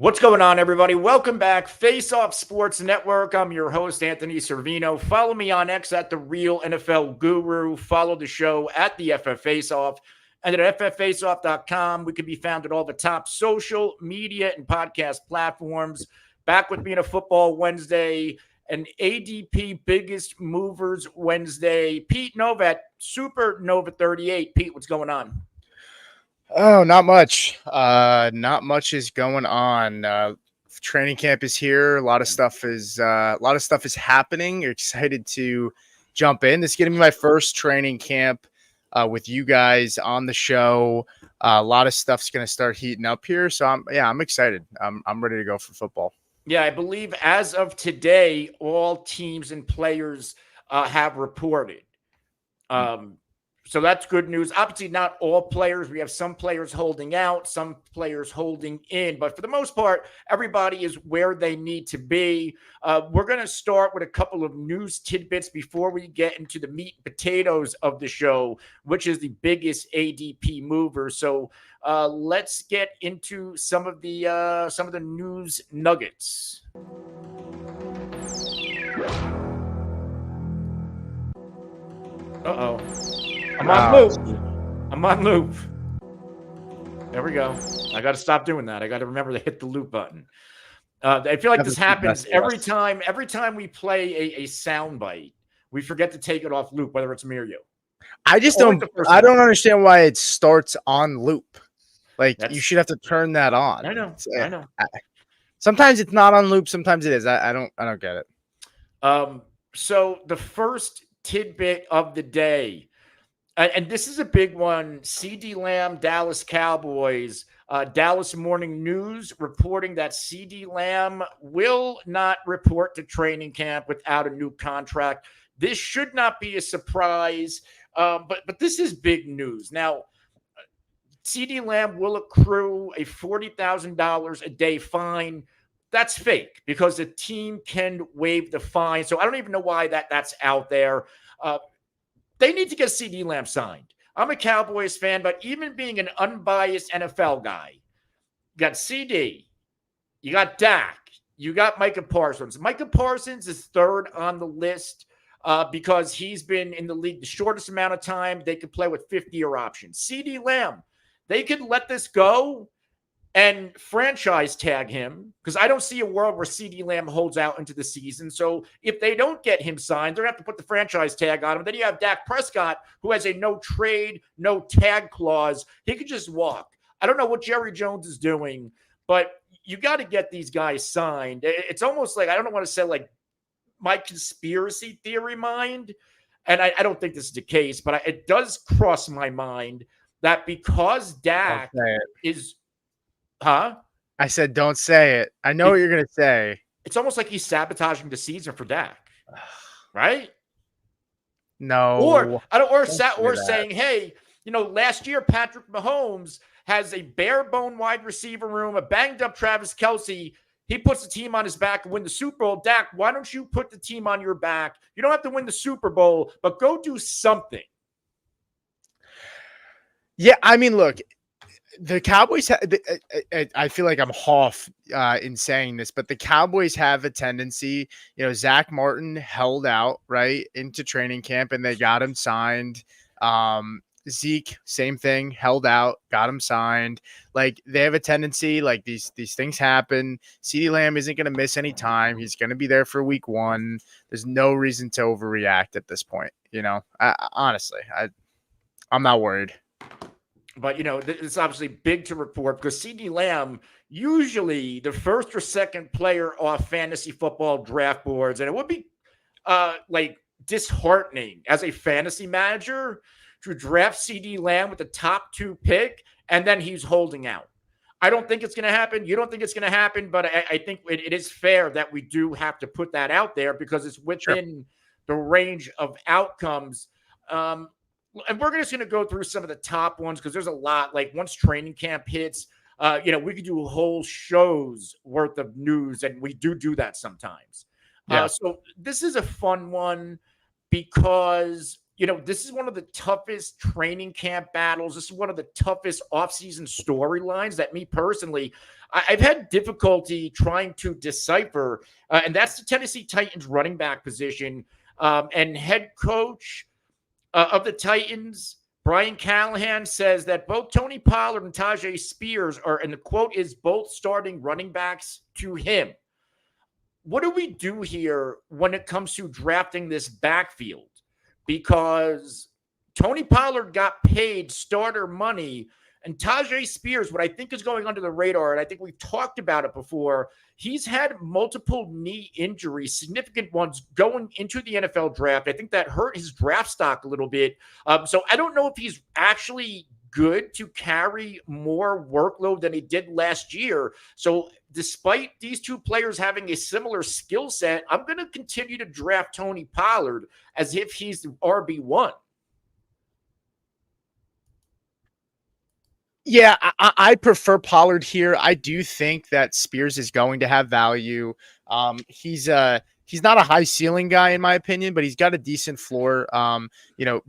What's going on, everybody? Welcome back. Face Off Sports Network. I'm your host, Anthony Servino. Follow me on X at The Real NFL Guru. Follow the show at the FF Face Off and at fffaceoff.com. We can be found at all the top social media and podcast platforms. Back with me on a Football Wednesday, an ADP Biggest Movers Wednesday. Pete Nova at Super Nova 38. Pete, what's going on? Oh, not much. Not much is going on. Training camp is here. A lot of stuff is happening. You're excited to jump in. This is gonna be my first training camp with you guys on the show. A lot of stuff's gonna start heating up here. So I'm excited. I'm ready to go for football. Yeah, I believe as of today, all teams and players have reported. So that's good news. Obviously, not all players. We have some players holding out, some players holding in. But for the most part, everybody is where they need to be. We're going to start with a couple of news tidbits before we get into the meat and potatoes of the show, which is the biggest ADP mover. So let's get into some of the news nuggets. Uh-oh. I'm on loop. There we go. I got to stop doing that. I got to remember to hit the loop button. I feel like this happens every time. Every time we play a sound bite, we forget to take it off loop, whether it's me or you. I don't understand why it starts on loop. Like you should have to turn that on. I know. Sometimes it's not on loop. Sometimes it is. I don't get it. So the first tidbit of the day. And this is a big one. CeeDee Lamb, Dallas Cowboys, Dallas Morning News reporting that CeeDee Lamb will not report to training camp without a new contract. This should not be a surprise, but this is big news. Now, CeeDee Lamb will accrue a $40,000 a day fine. That's fake because the team can waive the fine. So I don't even know why that's out there. They need to get CeeDee Lamb signed. I'm a Cowboys fan, but even being an unbiased NFL guy, you got CD, you got Dak, you got Micah Parsons. Micah Parsons is third on the list because he's been in the league the shortest amount of time. They could play with 50-year options. CeeDee Lamb, they could let this go and franchise tag him because I don't see a world where CeeDee Lamb holds out into the season. So if they don't get him signed, they're going to have to put the franchise tag on him. Then you have Dak Prescott, who has a no trade, no tag clause. He could just walk. I don't know what Jerry Jones is doing, but you got to get these guys signed. It's almost like, I don't want to say like my conspiracy theory mind, and I don't think this is the case, but it does cross my mind that because Dak is... Huh? I said, don't say it. I know what you're going to say. It's almost like he's sabotaging the season for Dak. Right? No. Or saying, hey, last year Patrick Mahomes has a bare bone wide receiver room, a banged up Travis Kelce. He puts the team on his back and win the Super Bowl. Dak, why don't you put the team on your back? You don't have to win the Super Bowl, but go do something. Yeah, I mean, look, the Cowboys, I feel like I'm off in saying this, but the Cowboys have a tendency, Zach Martin held out right into training camp and they got him signed. Zeke, same thing, held out, got him signed. Like they have a tendency, like these things happen. CeeDee Lamb isn't going to miss any time. He's going to be there for week 1. There's no reason to overreact at this point. Honestly, I'm not worried. But, it's obviously big to report because CeeDee Lamb, usually the first or second player off fantasy football draft boards. And it would be disheartening as a fantasy manager to draft CeeDee Lamb with the top 2 pick, and then he's holding out. I don't think it's going to happen. You don't think it's going to happen, but I think it is fair that we do have to put that out there because it's within the range of outcomes. And we're just going to go through some of the top ones because there's a lot. Like once training camp hits, we could do a whole show's worth of news, and we do that sometimes. So this is a fun one because, this is one of the toughest training camp battles. This is one of the toughest offseason storylines that me personally, I've had difficulty trying to decipher. And that's the Tennessee Titans running back position. And head coach of the Titans, Brian Callahan, says that both Tony Pollard and Tajay Spears are, and the quote is, both starting running backs to him. What do we do here when it comes to drafting this backfield? Because Tony Pollard got paid starter money, and Tajay Spears, what I think is going under the radar, and I think we've talked about it before, he's had multiple knee injuries, significant ones going into the NFL draft. I think that hurt his draft stock a little bit. So I don't know if he's actually good to carry more workload than he did last year. So despite these two players having a similar skill set, I'm going to continue to draft Tony Pollard as if he's the RB1. Yeah, I prefer Pollard here. I do think that Spears is going to have value. He's not a high ceiling guy in my opinion, but he's got a decent floor.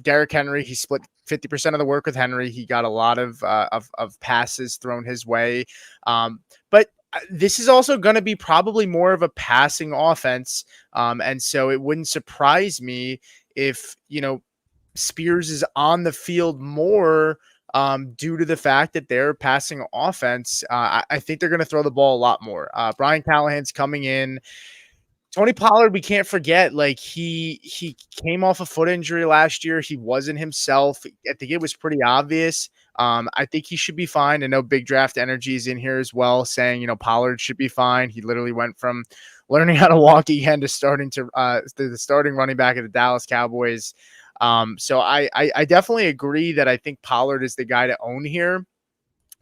Derrick Henry, he split 50% of the work with Henry. He got a lot of passes thrown his way. But this is also going to be probably more of a passing offense. And so it wouldn't surprise me if, Spears is on the field more due to the fact that they're passing offense. I think they're going to throw the ball a lot more. Brian Callahan's coming in. Tony Pollard, we can't forget, he came off a foot injury last year. He wasn't himself. I think it was pretty obvious. I think he should be fine. I know Big Draft Energy is in here as well saying, Pollard should be fine. He literally went from learning how to walk again to starting to the starting running back of the Dallas Cowboys. So I definitely agree that I think Pollard is the guy to own here.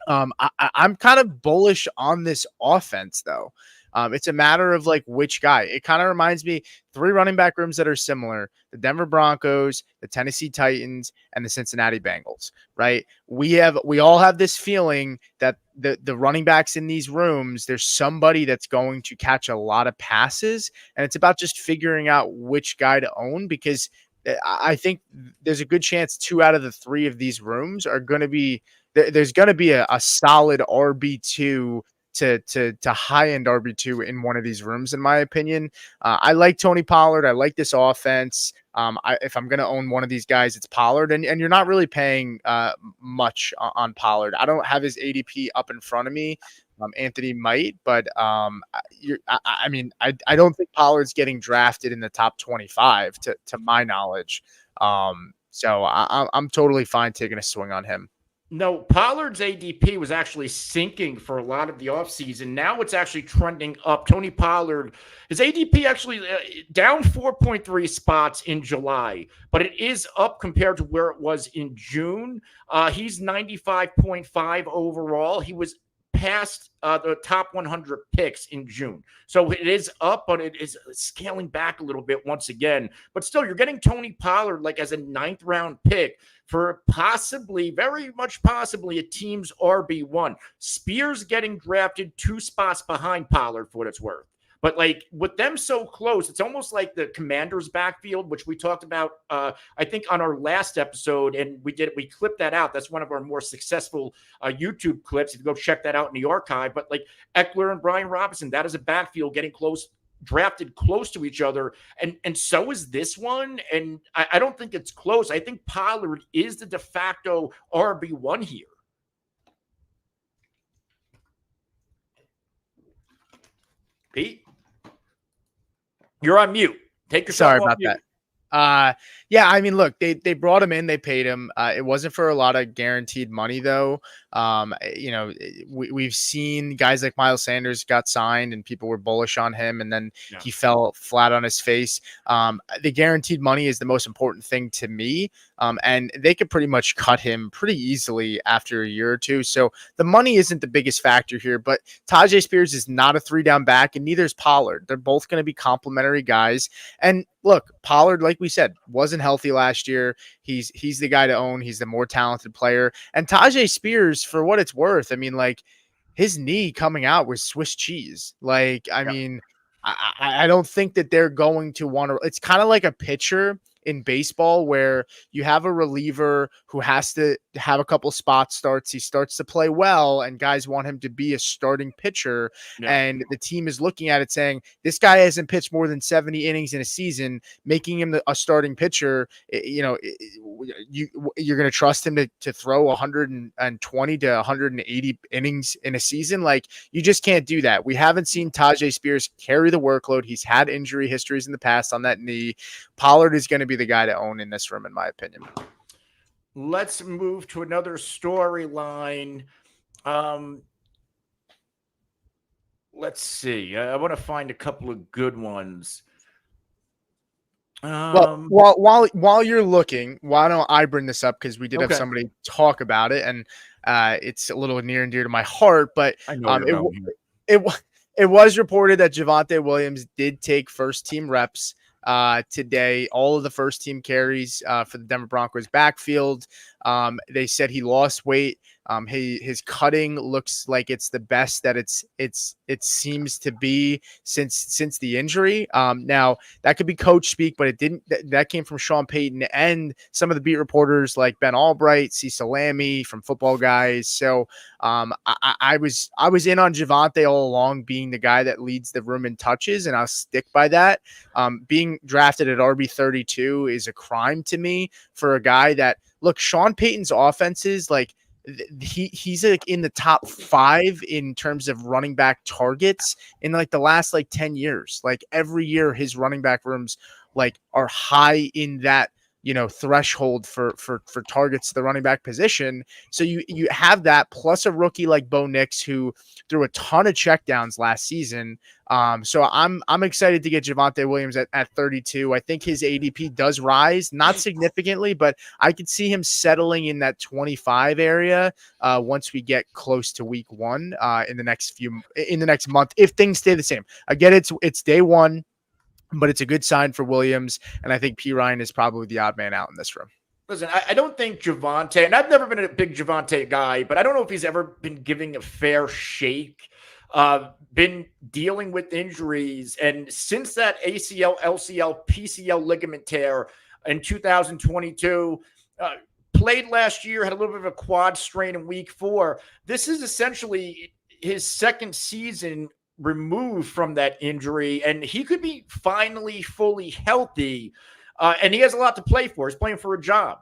I'm kind of bullish on this offense, though. It's a matter of which guy. It kind of reminds me 3 running back rooms that are similar: the Denver Broncos, the Tennessee Titans, and the Cincinnati Bengals, right? We all have this feeling that the running backs in these rooms, there's somebody that's going to catch a lot of passes, and it's about just figuring out which guy to own, because I think there's a good chance 2 out of the 3 of these rooms are going to be, there's going to be a solid RB2 to high-end RB2 in one of these rooms, in my opinion. I like Tony Pollard. I like this offense. If I'm going to own one of these guys, it's Pollard. And you're not really paying much on Pollard. I don't have his ADP up in front of me. Anthony might, but I don't think Pollard's getting drafted in the top 25 to my knowledge. So I'm totally fine taking a swing on him. No, Pollard's ADP was actually sinking for a lot of the offseason. Now it's actually trending up. Tony Pollard, his ADP actually down 4.3 spots in July, but it is up compared to where it was in June. He's 95.5 overall. He was past the top 100 picks in June. So it is up, but it is scaling back a little bit once again. But still, you're getting Tony Pollard as a 9th round pick for possibly, very much possibly, a team's RB1. Spears getting drafted 2 spots behind Pollard for what it's worth. But with them so close, it's almost like the Commanders' backfield, which we talked about, I think, on our last episode, and we clipped that out. That's one of our more successful YouTube clips. If you go check that out in the archive. But Eckler and Brian Robinson, that is a backfield getting close, drafted close to each other, and so is this one. And I don't think it's close. I think Pollard is the de facto RB1 here. Pete, you're on mute. Take yourself Sorry off about mute. that. Yeah, I mean, look, they brought him in, they paid him. It wasn't for a lot of guaranteed money, though. We've seen guys like Miles Sanders got signed and people were bullish on him, and then he fell flat on his face. The guaranteed money is the most important thing to me. And they could pretty much cut him pretty easily after a year or two. So the money isn't the biggest factor here, but Tajay Spears is not a 3-down back, and neither is Pollard. They're both going to be complementary guys. And look, Pollard, like we said, wasn't healthy last year. He's the guy to own. He's the more talented player. And Tajay Spears, for what it's worth, I mean, his knee coming out was Swiss cheese. I mean, I don't think that they're going to want to. It's kind of like a pitcher in baseball where you have a reliever who has to have a couple spot starts. He starts to play well and guys want him to be a starting pitcher. Yeah. And the team is looking at it saying, this guy hasn't pitched more than 70 innings in a season, making him a starting pitcher. You're going to trust him to throw 120 to 180 innings in a season. Like, you just can't do that. We haven't seen Tajay Spears carry the workload. He's had injury histories in the past on that knee. Pollard is going to be the guy to own in this room, in my opinion. Let's move to another storyline. Let's see. I want to find a couple of good ones. Well, while you're looking, why don't I bring this up, because we did have somebody talk about it, and it's a little near and dear to my heart. But I know it was reported that Javonte Williams did take first team reps today. All of the first team carries for the Denver Broncos backfield. They said he lost weight. His cutting looks like it's the best that it seems to be since the injury. Now that could be coach speak, but it didn't. That came from Sean Payton and some of the beat reporters like Ben Albright, CeeDee Lamb from Football Guys. So I was in on Javonte all along, being the guy that leads the room in touches, and I'll stick by that. Being drafted at RB32 is a crime to me for a guy that, look, Sean Payton's offenses, like, he's like in the top 5 in terms of running back targets in like the last 10 years. Like, every year his running back rooms are high in that, threshold for targets to the running back position. So you have that, plus a rookie like Bo Nix, who threw a ton of checkdowns last season. So I'm excited to get Javonte Williams at 32. I think his ADP does rise, not significantly, but I could see him settling in that 25 area once we get close to week 1 in the next month, if things stay the same. Again, it's day 1. But it's a good sign for Williams, and I think P. Ryan is probably the odd man out in this room. Listen, I don't think Javonte, and I've never been a big Javonte guy, but I don't know if he's ever been giving a fair shake, been dealing with injuries. And since that ACL, LCL, PCL ligament tear in 2022, played last year, had a little bit of a quad strain in week 4. This is essentially his second season removed from that injury, and he could be finally fully healthy. And he has a lot to play for. He's playing for a job.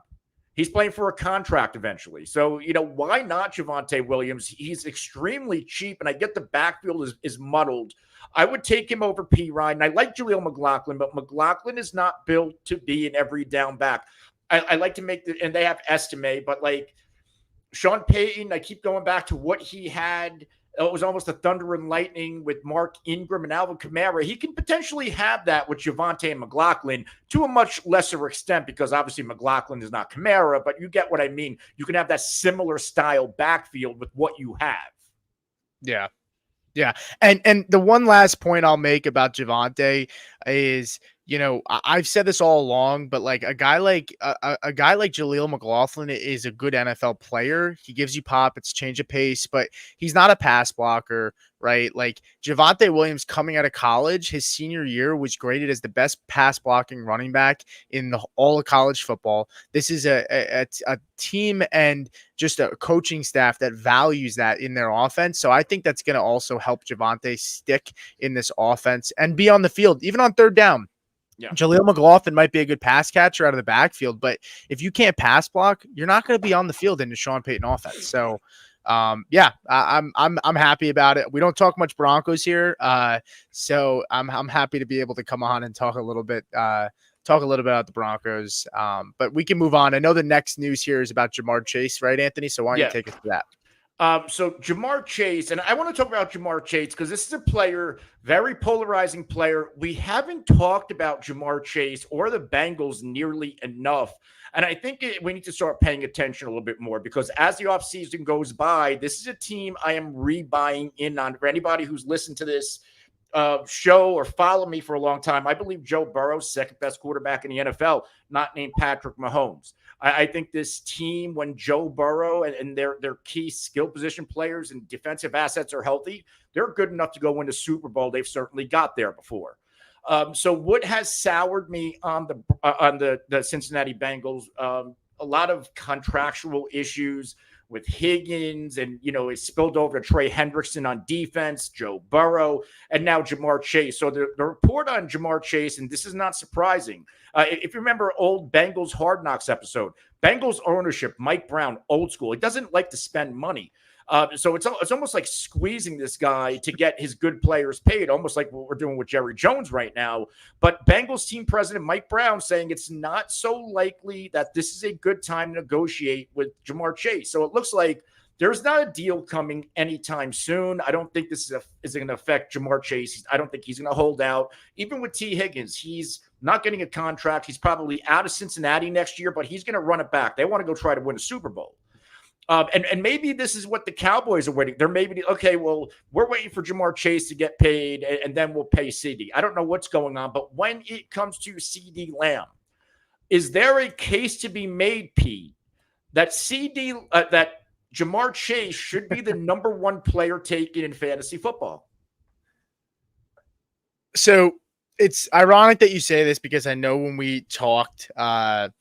He's playing for a contract eventually. So, why not Javonte Williams? He's extremely cheap, and I get the backfield is muddled. I would take him over P. Ryan. I like Jaleel McLaughlin, but McLaughlin is not built to be an every down back. I like to make and they have estimate, but Sean Payton, I keep going back to what he had. It was almost a thunder and lightning with Mark Ingram and Alvin Kamara. He can potentially have that with Javonte and McLaughlin to a much lesser extent, because obviously McLaughlin is not Kamara, but you get what I mean. You can have that similar style backfield with what you have. Yeah. Yeah. And the one last point I'll make about Javonte is, I've said this all along, but a guy like Jaleel McLaughlin is a good NFL player. He gives you pop, it's change of pace, but he's not a pass blocker, right? Javonte Williams, coming out of college, his senior year was graded as the best pass blocking running back in all of college football. This is a team and just a coaching staff that values that in their offense. So I think that's going to also help Javonte stick in this offense and be on the field, even on third down. Yeah. Jaleel McLaughlin might be a good pass catcher out of the backfield, but if you can't pass block, you're not going to be on the field in the Sean Payton offense. So, I'm happy about it. We don't talk much Broncos here, so I'm happy to be able to come on and talk a little bit about the Broncos. But we can move on. I know the next news here is about Jamar Chase, right, Anthony? So why don't you take us to that? So Jamar Chase, and I want to talk about Jamar Chase because this is a player, very polarizing player. We haven't talked about Jamar Chase or the Bengals nearly enough. And I think we need to start paying attention a little bit more, because as the offseason goes by, this is a team I am rebuying in on. For anybody who's listened to this show or follow me for a long time, I believe Joe Burrow's second best quarterback in the NFL, not named Patrick Mahomes. I think this team, when Joe Burrow and their key skill position players and defensive assets are healthy, they're good enough to go win the Super Bowl. They've certainly got there before. So what has soured me on the Cincinnati Bengals? A lot of contractual issues with Higgins, and it spilled over to Trey Hendrickson on defense, Joe Burrow, and now Jamar Chase. So the report on Jamar Chase, and this is not surprising. If you remember old Bengals Hard Knocks episode, Bengals ownership, Mike Brown, old school. He doesn't like to spend money. So it's almost like squeezing this guy to get his good players paid, almost like what we're doing with Jerry Jones right now. But Bengals team president Mike Brown saying it's not so likely that this is a good time to negotiate with Jamar Chase. So it looks like there's not a deal coming anytime soon. I don't think this is going to affect Jamar Chase. I don't think he's going to hold out. Even with T. Higgins, he's not getting a contract. He's probably out of Cincinnati next year, but he's going to run it back. They want to go try to win a Super Bowl. And maybe this is what the Cowboys are waiting. They're maybe, okay, well, we're waiting for Jamar Chase to get paid, and then we'll pay CeeDee. I don't know what's going on, but when it comes to CeeDee Lamb, is there a case to be made, Pete, that that Jamar Chase should be the number one player taken in fantasy football? So it's ironic that you say this, because I know when we talked, the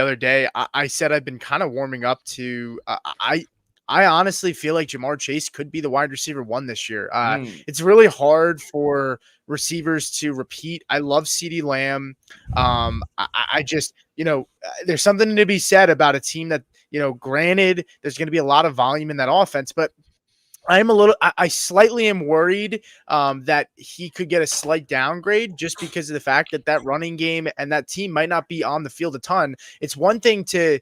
other day, I said I've been kind of warming up to. I honestly feel like Jamar Chase could be the wide receiver one this year. It's really hard for receivers to repeat. I love CeeDee Lamb. I just, there's something to be said about a team that, granted, there's going to be a lot of volume in that offense, but I slightly am worried that he could get a slight downgrade just because of the fact that running game and that team might not be on the field a ton. It's one thing to,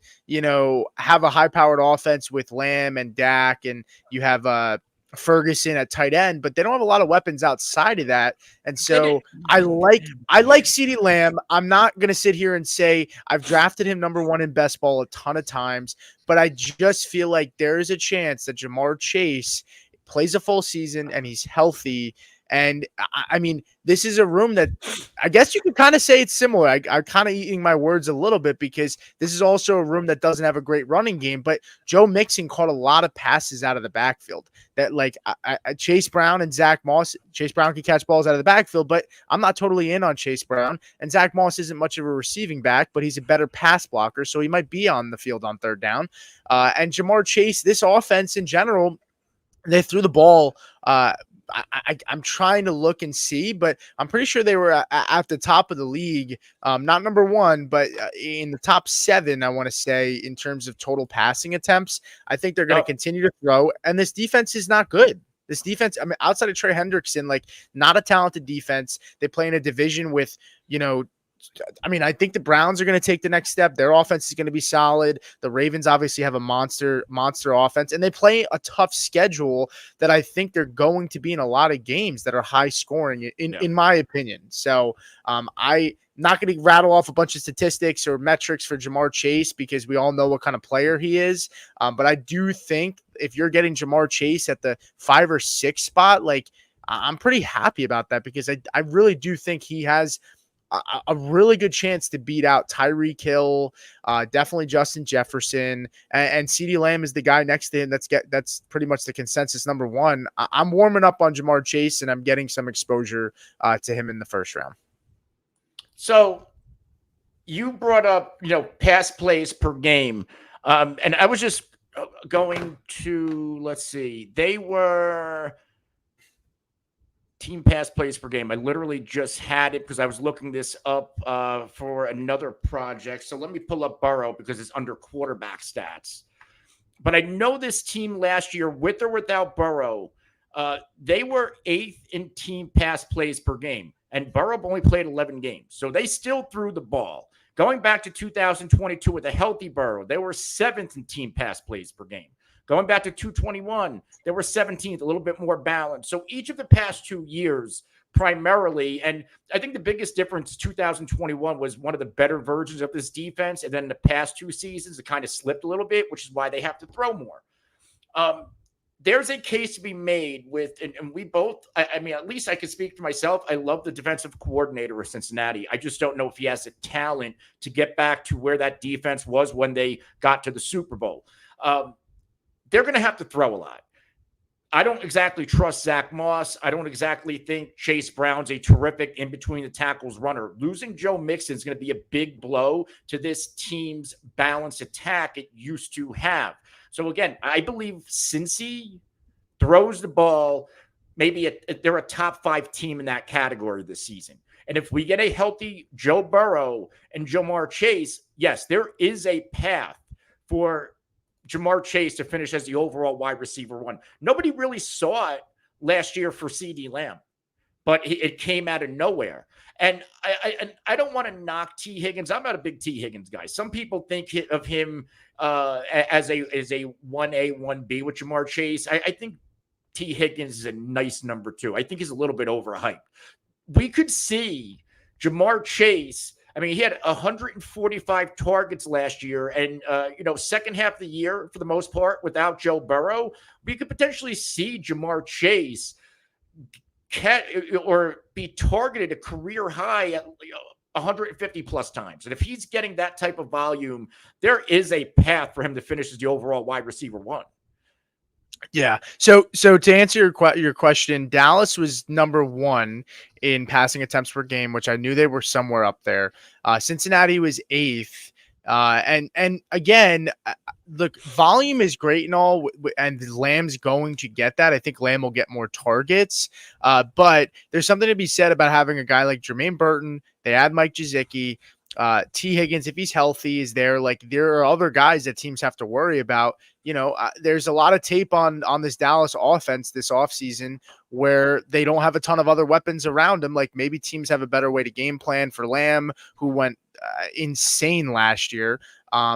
have a high powered offense with Lamb and Dak, and you have Ferguson at tight end, but they don't have a lot of weapons outside of that. And so I like CeeDee Lamb. I'm not going to sit here and say I've drafted him number one in best ball a ton of times, but I just feel like there is a chance that Jamar Chase plays a full season and he's healthy. And I mean, this is a room that I guess you could kind of say it's similar. I'm kind of eating my words a little bit, because this is also a room that doesn't have a great running game, but Joe Mixon caught a lot of passes out of the backfield that, like, Chase Brown and Zach Moss. Chase Brown can catch balls out of the backfield, but I'm not totally in on Chase Brown. And Zach Moss isn't much of a receiving back, but he's a better pass blocker, so he might be on the field on third down. And Jamar Chase, this offense in general, they threw the ball. I'm trying to look and see, but I'm pretty sure they were at the top of the league, not number one, but in the top 7, I want to say, in terms of total passing attempts. I think they're going to continue to throw, and this defense is not good. This defense, I mean, outside of Trey Hendrickson, like, not a talented defense. They play in a division with, I think the Browns are going to take the next step. Their offense is going to be solid. The Ravens obviously have a monster offense, and they play a tough schedule that I think they're going to be in a lot of games that are high scoring, in my opinion. So I'm not going to rattle off a bunch of statistics or metrics for Jamar Chase, because we all know what kind of player he is. But I do think if you're getting Jamar Chase at the 5 or 6 spot, like, I'm pretty happy about that, because I really do think he has a really good chance to beat out Tyreek Hill, definitely Justin Jefferson, and CeeDee Lamb is the guy next to him. That's pretty much the consensus number one. I'm warming up on Jamar Chase, and I'm getting some exposure to him in the first round. So you brought up, pass plays per game, and I was just going to, let's see, they were team pass plays per game. I literally just had it because I was looking this up for another project. So let me pull up Burrow, because it's under quarterback stats. But I know this team last year, with or without Burrow, they were 8th in team pass plays per game. And Burrow only played 11 games. So they still threw the ball. Going back to 2022 with a healthy Burrow, they were 7th in team pass plays per game. Going back to 2021, they were 17th, a little bit more balanced. So each of the past 2 years, primarily, and I think the biggest difference, 2021 was one of the better versions of this defense. And then the past 2 seasons, it kind of slipped a little bit, which is why they have to throw more. There's a case to be made with, and we both, I mean, at least I can speak for myself. I love the defensive coordinator of Cincinnati. I just don't know if he has the talent to get back to where that defense was when they got to the Super Bowl. They're going to have to throw a lot. I don't exactly trust Zach Moss. I don't exactly think Chase Brown's a terrific in between the tackles runner. Losing Joe Mixon is going to be a big blow to this team's balanced attack it used to have. So again, I believe Cincy throws the ball, maybe they're a top 5 team in that category this season. And if we get a healthy Joe Burrow and Jamar Chase, yes, there is a path for Jamar Chase to finish as the overall wide receiver 1. Nobody really saw it last year for CeeDee Lamb, but it came out of nowhere. And I don't want to knock T. Higgins. I'm not a big T. Higgins guy. Some people think of him as a 1A, 1B with Jamar Chase. I think T. Higgins is a nice number 2. I think he's a little bit overhyped. We could see Jamar Chase. I mean, he had 145 targets last year, and second half of the year, for the most part, without Joe Burrow, we could potentially see Jamar Chase or be targeted a career high at 150 plus times. And if he's getting that type of volume, there is a path for him to finish as the overall wide receiver 1. Yeah. So to answer your question, Dallas was number 1 in passing attempts per game, which I knew they were somewhere up there. Cincinnati was 8th. And again, look, volume is great and all, and Lamb's going to get that. I think Lamb will get more targets. But there's something to be said about having a guy like Jermaine Burton. They add Mike Gesicki. T. Higgins, if he's healthy, is there. Like, there are other guys that teams have to worry about. There's a lot of tape on this Dallas offense this offseason where they don't have a ton of other weapons around them. Like, maybe teams have a better way to game plan for Lamb, who went insane last year.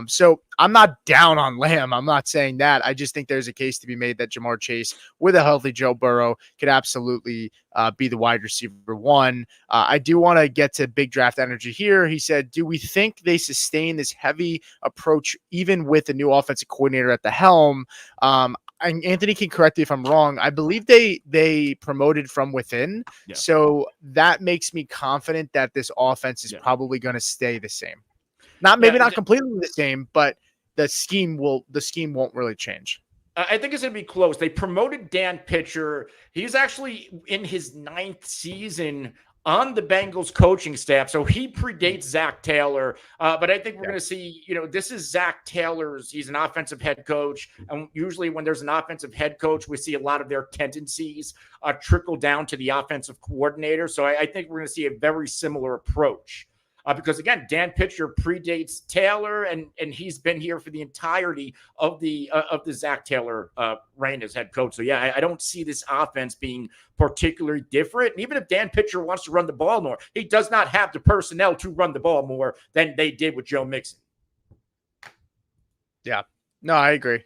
So I'm not down on Lamb. I'm not saying that. I just think there's a case to be made that Jamar Chase, with a healthy Joe Burrow, could absolutely be the wide receiver 1. I do want to get to big draft energy here. He said, do we think they sustain this heavy approach even with a new offensive coordinator at the helm? And Anthony can correct me if I'm wrong. I believe they promoted from within. Yeah. So that makes me confident that this offense is probably going to stay the same. Not completely the same, but the scheme won't really change. I think it's going to be close. They promoted Dan Pitcher. He's actually in his 9th season on the Bengals coaching staff, so he predates Zach Taylor. But I think we're going to see, this is Zach Taylor's. He's an offensive head coach, and usually when there's an offensive head coach, we see a lot of their tendencies trickle down to the offensive coordinator. So I think we're going to see a very similar approach. Because again, Dan Pitcher predates Taylor, and he's been here for the entirety of the Zach Taylor reign as head coach. So yeah, I don't see this offense being particularly different. And even if Dan Pitcher wants to run the ball more, he does not have the personnel to run the ball more than they did with Joe Mixon. Yeah, no, I agree.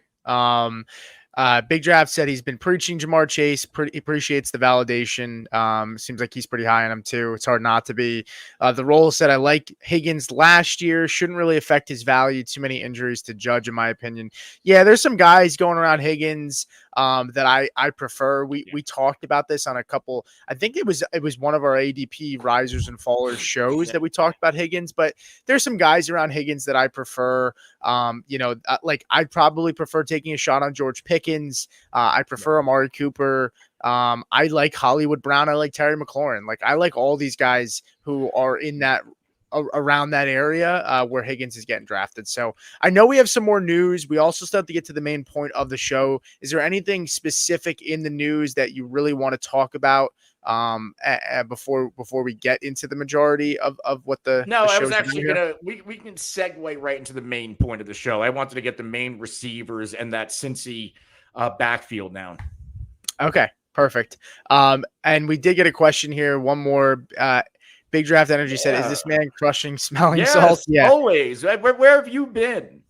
Big Draft said he's been preaching Jamar Chase. He appreciates the validation. Seems like he's pretty high on him too. It's hard not to be. The role said, I like Higgins last year. Shouldn't really affect his value. Too many injuries to judge, in my opinion. Yeah, there's some guys going around Higgins that I prefer. We talked about this on a couple. I think it was one of our ADP risers and fallers shows that we talked about Higgins. But there's some guys around Higgins that I prefer. Like I'd probably prefer taking a shot on George Pickens. I prefer Amari Cooper. I like Hollywood Brown. I like Terry McLaurin. Like I like all these guys who are in that around that area where Higgins is getting drafted. So I know we have some more news. We also still have to get to the main point of the show. Is there anything specific in the news that you really want to talk about before we get into the majority of what the I was actually gonna we can segue right into the main point of the show. I wanted to get the main receivers and that Cincy backfield down. Okay, perfect. And we did get a question here. One more. Big Draft Energy said, "Is this man crushing smelling salts?" Yeah, always. Where have you been?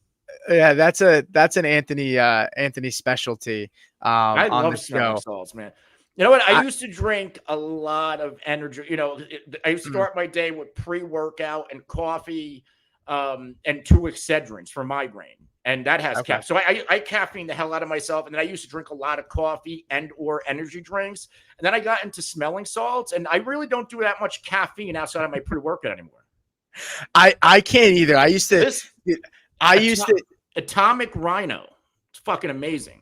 Yeah, that's an Anthony specialty. I love smelling salts, man. You know what? I used to drink a lot of energy. I used to start my day with pre-workout and coffee, and 2 Excedrins for migraine, and that has caffeine. So I caffeine the hell out of myself, and then I used to drink a lot of coffee and or energy drinks, and then I got into smelling salts, and I really don't do that much caffeine outside of my pre-workout anymore. I can't either. I used to. Atomic Rhino. It's fucking amazing.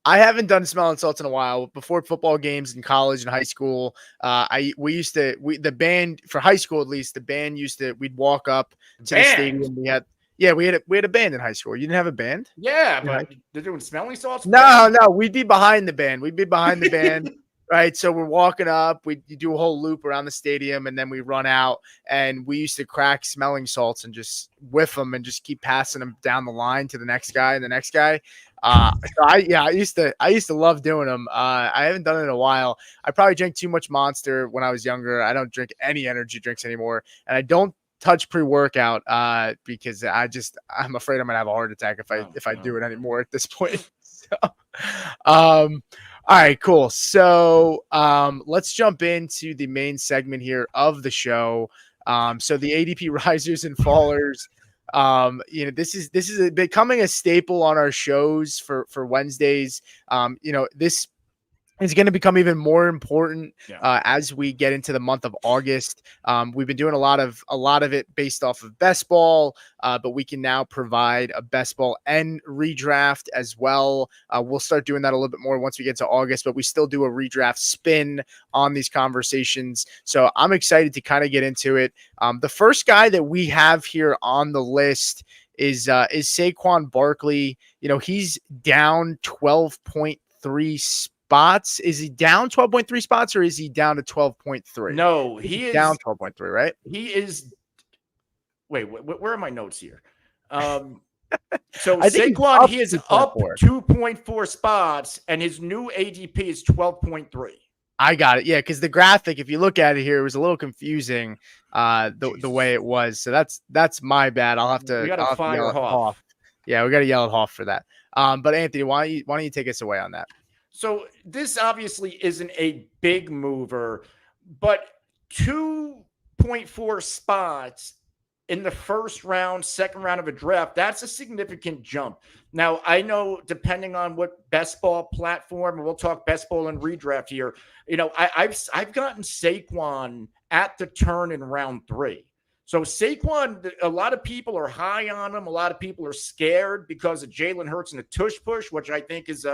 I haven't done smelling salts in a while. Before football games in college and high school, the band for high school, at least the band we'd walk up to the stadium. We had a band in high school. You didn't have a band? Yeah, but they're doing smelling salts. No, we'd be behind the band. Right. So we're walking up, we do a whole loop around the stadium, and then we run out, and we used to crack smelling salts and just whiff them and just keep passing them down the line to the next guy and the next guy. So I used to love doing them. I haven't done it in a while. I probably drank too much Monster when I was younger. I don't drink any energy drinks anymore, and I don't touch pre-workout because I'm afraid I'm gonna have a heart attack if I do it anymore at this point. So, all right, cool. So let's jump into the main segment here of the show. So the ADP risers and fallers. This is becoming a staple on our shows for Wednesdays. This is going to become even more important as we get into the month of August. We've been doing a lot of it based off of best ball, but we can now provide a best ball and redraft as well. We'll start doing that a little bit more once we get to August, but we still do a redraft spin on these conversations. So I'm excited to kind of get into it. The first guy that we have here on the list is Saquon Barkley. He's down 12.3 spots. Is he down 12.3 spots or is he down to 12.3? No, he is down 12.3, right? He is. Wait, where are my notes here? So Saquon, he is up 2.4 spots, and his new ADP is 12.3. I got it. Yeah, because the graphic, if you look at it here, it was a little confusing the way it was. So that's my bad. I'll have to. We got to fire Hoff. Yeah, we got to yell at Hoff for that. But Anthony, why don't you take us away on that? So this obviously isn't a big mover, but 2.4 spots in the first round, second round of a draft, that's a significant jump. Now, I know depending on what best ball platform, and we'll talk best ball and redraft here, I've gotten Saquon at the turn in round 3. So Saquon, a lot of people are high on him. A lot of people are scared because of Jalen Hurts and the tush push, which I think is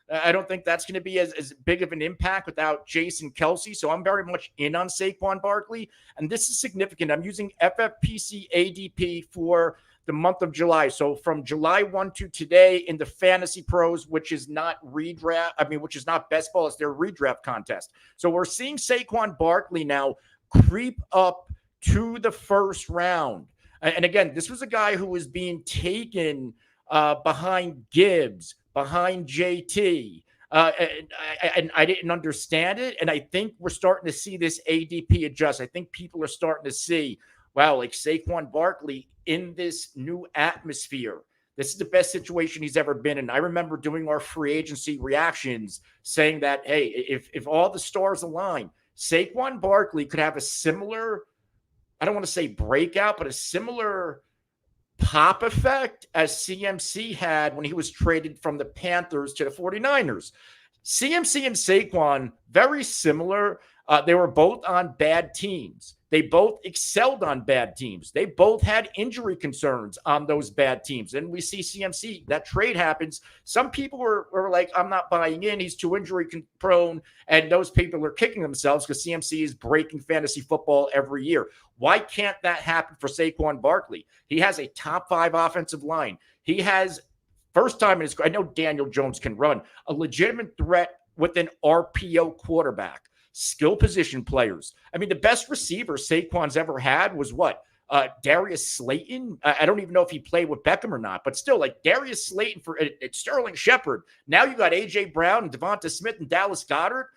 I don't think that's going to be as big of an impact without Jason Kelsey. So I'm very much in on Saquon Barkley. And this is significant. I'm using FFPC ADP for the month of July. So from July 1 to today in the Fantasy Pros, which is not which is not best ball, it's their redraft contest. So we're seeing Saquon Barkley now creep up to the first round. And again, this was a guy who was being taken behind Gibbs, behind JT. And I didn't understand it. And I think we're starting to see this ADP adjust. I think people are starting to see, wow, like Saquon Barkley in this new atmosphere. This is the best situation he's ever been in. I remember doing our free agency reactions saying that, hey, if all the stars align, Saquon Barkley could have a similar, I don't want to say breakout, but a similar pop effect as CMC had when he was traded from the Panthers to the 49ers. CMC and Saquon, very similar. They were both on bad teams. They both excelled on bad teams. They both had injury concerns on those bad teams. And we see CMC, that trade happens. Some people were like, I'm not buying in. He's too injury prone. And those people are kicking themselves because CMC is breaking fantasy football every year. Why can't that happen for Saquon Barkley? He has a top 5 offensive line. He has, first time in his, I know Daniel Jones can run, a legitimate threat with an RPO quarterback. Skill position players. I mean, the best receiver Saquon's ever had was what? Darius Slayton. I don't even know if he played with Beckham or not, but still, like Darius Slayton for Sterling Shepard. Now you got A.J. Brown and Devonta Smith and Dallas Goedert.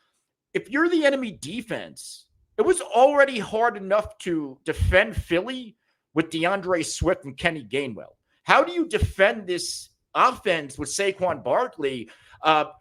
If you're the enemy defense, it was already hard enough to defend Philly with DeAndre Swift and Kenny Gainwell. How do you defend this offense with Saquon Barkley?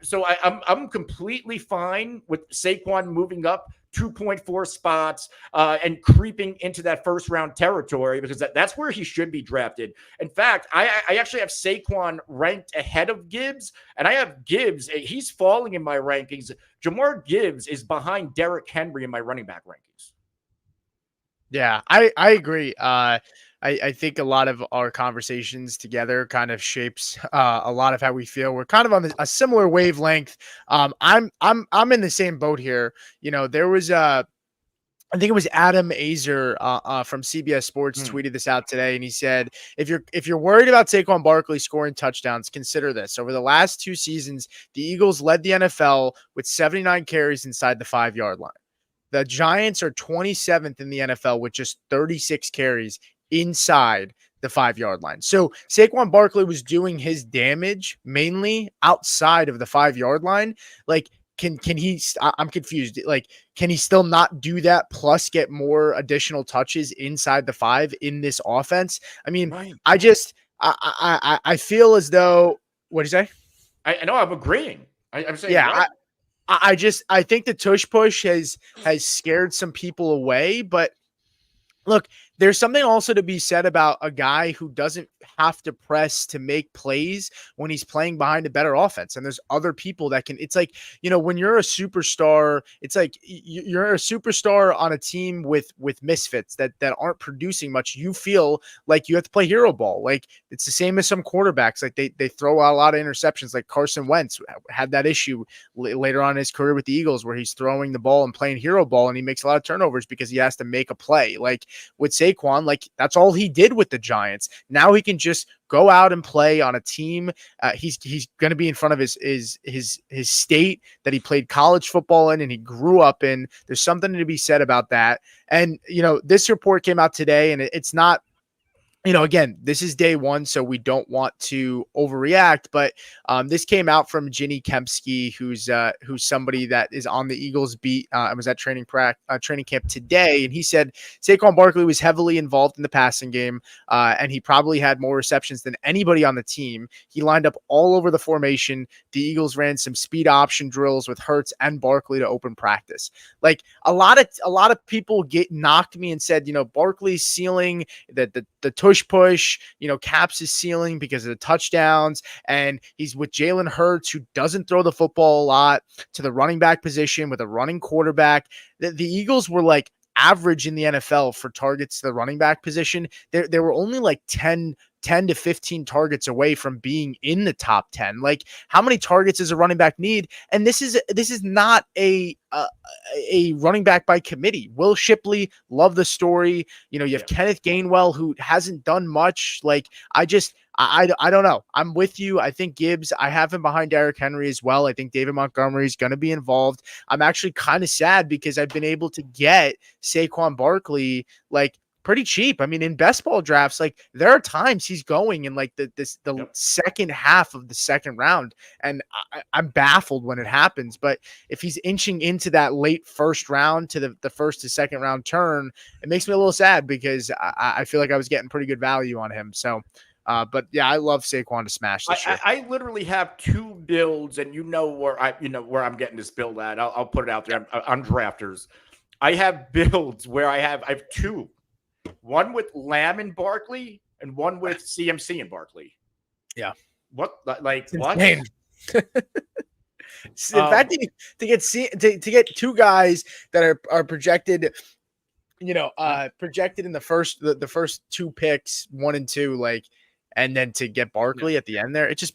So I'm completely fine with Saquon moving up 2.4 spots and creeping into that first round territory because that's where he should be drafted. In fact, I actually have Saquon ranked ahead of Gibbs, and I have Gibbs. He's falling in my rankings. Jamar Gibbs is behind Derrick Henry in my running back rankings. Yeah, I agree. I think a lot of our conversations together kind of shapes a lot of how we feel. We're kind of on a similar wavelength. I'm in the same boat here. There was I think it was Adam Azer from CBS Sports tweeted this out today, and he said, "If you're worried about Saquon Barkley scoring touchdowns, consider this. Over the last 2 seasons, the Eagles led the NFL with 79 carries inside the 5-yard line. The Giants are 27th in the NFL with just 36 carries inside the 5-yard line. So Saquon Barkley was doing his damage mainly outside of the 5-yard line. Like, can he? I'm confused. Like, can he still not do that? Plus, get more additional touches inside the 5 in this offense? I mean, Right. I feel as though. What do you say? I know. I'm agreeing. I'm saying, Yeah, right. I think the tush push has scared some people away, but look, there's something also to be said about a guy who doesn't have to press to make plays when he's playing behind a better offense. And there's other people that can. It's like, when you're a superstar, it's like you're a superstar on a team with misfits that aren't producing much. You feel like you have to play hero ball. Like, it's the same as some quarterbacks. Like, they throw out a lot of interceptions. Like Carson Wentz had that issue later on in his career with the Eagles where he's throwing the ball and playing hero ball, and he makes a lot of turnovers because he has to make a play. Like, with Saquon, like, that's all he did with the Giants. Now he can just go out and play on a team. He's going to be in front of his state that he played college football in and he grew up in. There's something to be said about that. And this report came out today, and it's not. Again, this is day one, so we don't want to overreact, but this came out from Ginny Kempsky, who's somebody that is on the Eagles beat and was at training camp today, and he said Saquon Barkley was heavily involved in the passing game, and he probably had more receptions than anybody on the team. He lined up all over the formation. The Eagles ran some speed option drills with Hurts and Barkley to open practice. Like, a lot of people knocked me and said, Barkley's ceiling, the tush push, caps his ceiling because of the touchdowns, and he's with Jalen Hurts, who doesn't throw the football a lot, to the running back position with a running quarterback. The Eagles were like average in the NFL for targets to the running back position. They were only like 10 to 15 targets away from being in the top 10. Like, how many targets does a running back need? And this is not a running back by committee. Will Shipley, love the story. You have Kenneth Gainwell, who hasn't done much. Like, I don't know. I'm with you. I think Gibbs, I have him behind Derrick Henry as well. I think David Montgomery is going to be involved. I'm actually kind of sad because I've been able to get Saquon Barkley, like, pretty cheap. I mean, in best ball drafts, like, there are times he's going in like the second half of the second round, and I'm baffled when it happens. But if he's inching into that late first round to the first to second round turn, it makes me a little sad because I feel like I was getting pretty good value on him. So, but yeah, I love Saquon to smash this year. I literally have 2 builds, and where I'm getting this build at. I'll put it out there on Drafters. I have builds where I have 2. One with Lamb and Barkley, and one with CMC and Barkley. Yeah. What? Like, what? In fact, to get 2 guys that are projected, projected in the first 2 picks, 1 and 2, like, and then to get Barkley at the end there, it just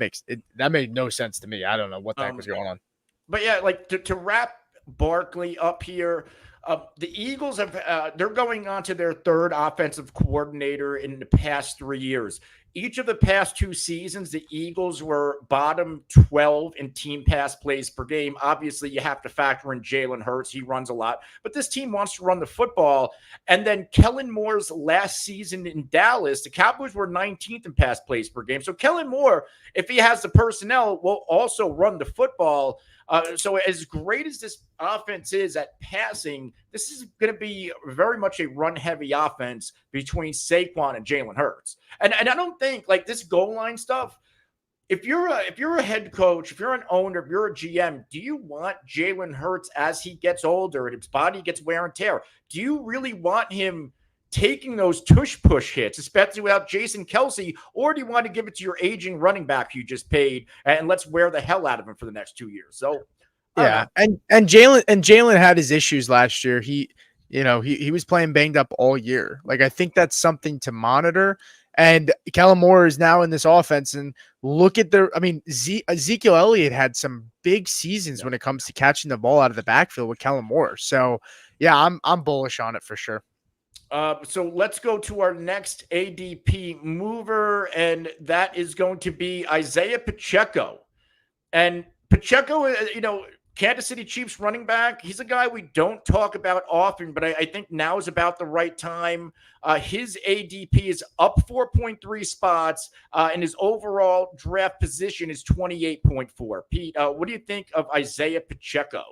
that made no sense to me. I don't know what the heck was going on. But yeah, like, to wrap Barkley up here. The Eagles they're going on to their 3rd offensive coordinator in the past 3 years. Each of the past 2 seasons, the Eagles were bottom 12 in team pass plays per game. Obviously, you have to factor in Jalen Hurts. He runs a lot, but this team wants to run the football. And then Kellen Moore's last season in Dallas, the Cowboys were 19th in pass plays per game. So Kellen Moore, if he has the personnel, will also run the football. So as great as this offense is at passing, this is going to be very much a run-heavy offense between Saquon and Jalen Hurts. And I don't think, like, this goal line stuff, if you're a head coach, if you're an owner, if you're a GM, do you want Jalen Hurts as he gets older and his body gets wear and tear? Do you really want him taking those tush-push hits, especially without Jason Kelce, or do you want to give it to your aging running back you just paid and let's wear the hell out of him for the next 2 years? So, yeah, and Jalen had his issues last year. He He was playing banged up all year. Like, I think that's something to monitor. And Kellen Moore is now in this offense, and look at Ezekiel Elliott had some big seasons when it comes to catching the ball out of the backfield with Kellen Moore. So yeah, I'm bullish on it for sure. So let's go to our next ADP mover, and that is going to be Isiah Pacheco. And Pacheco, Kansas City Chiefs running back, he's a guy we don't talk about often, but I think now is about the right time. His ADP is up 4.3 spots, and his overall draft position is 28.4. Pete, what do you think of Isiah Pacheco?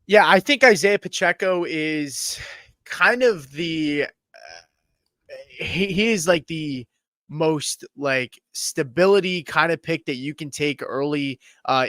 Yeah, I think Isiah Pacheco is kind of he is like the most like stability kind of pick that you can take early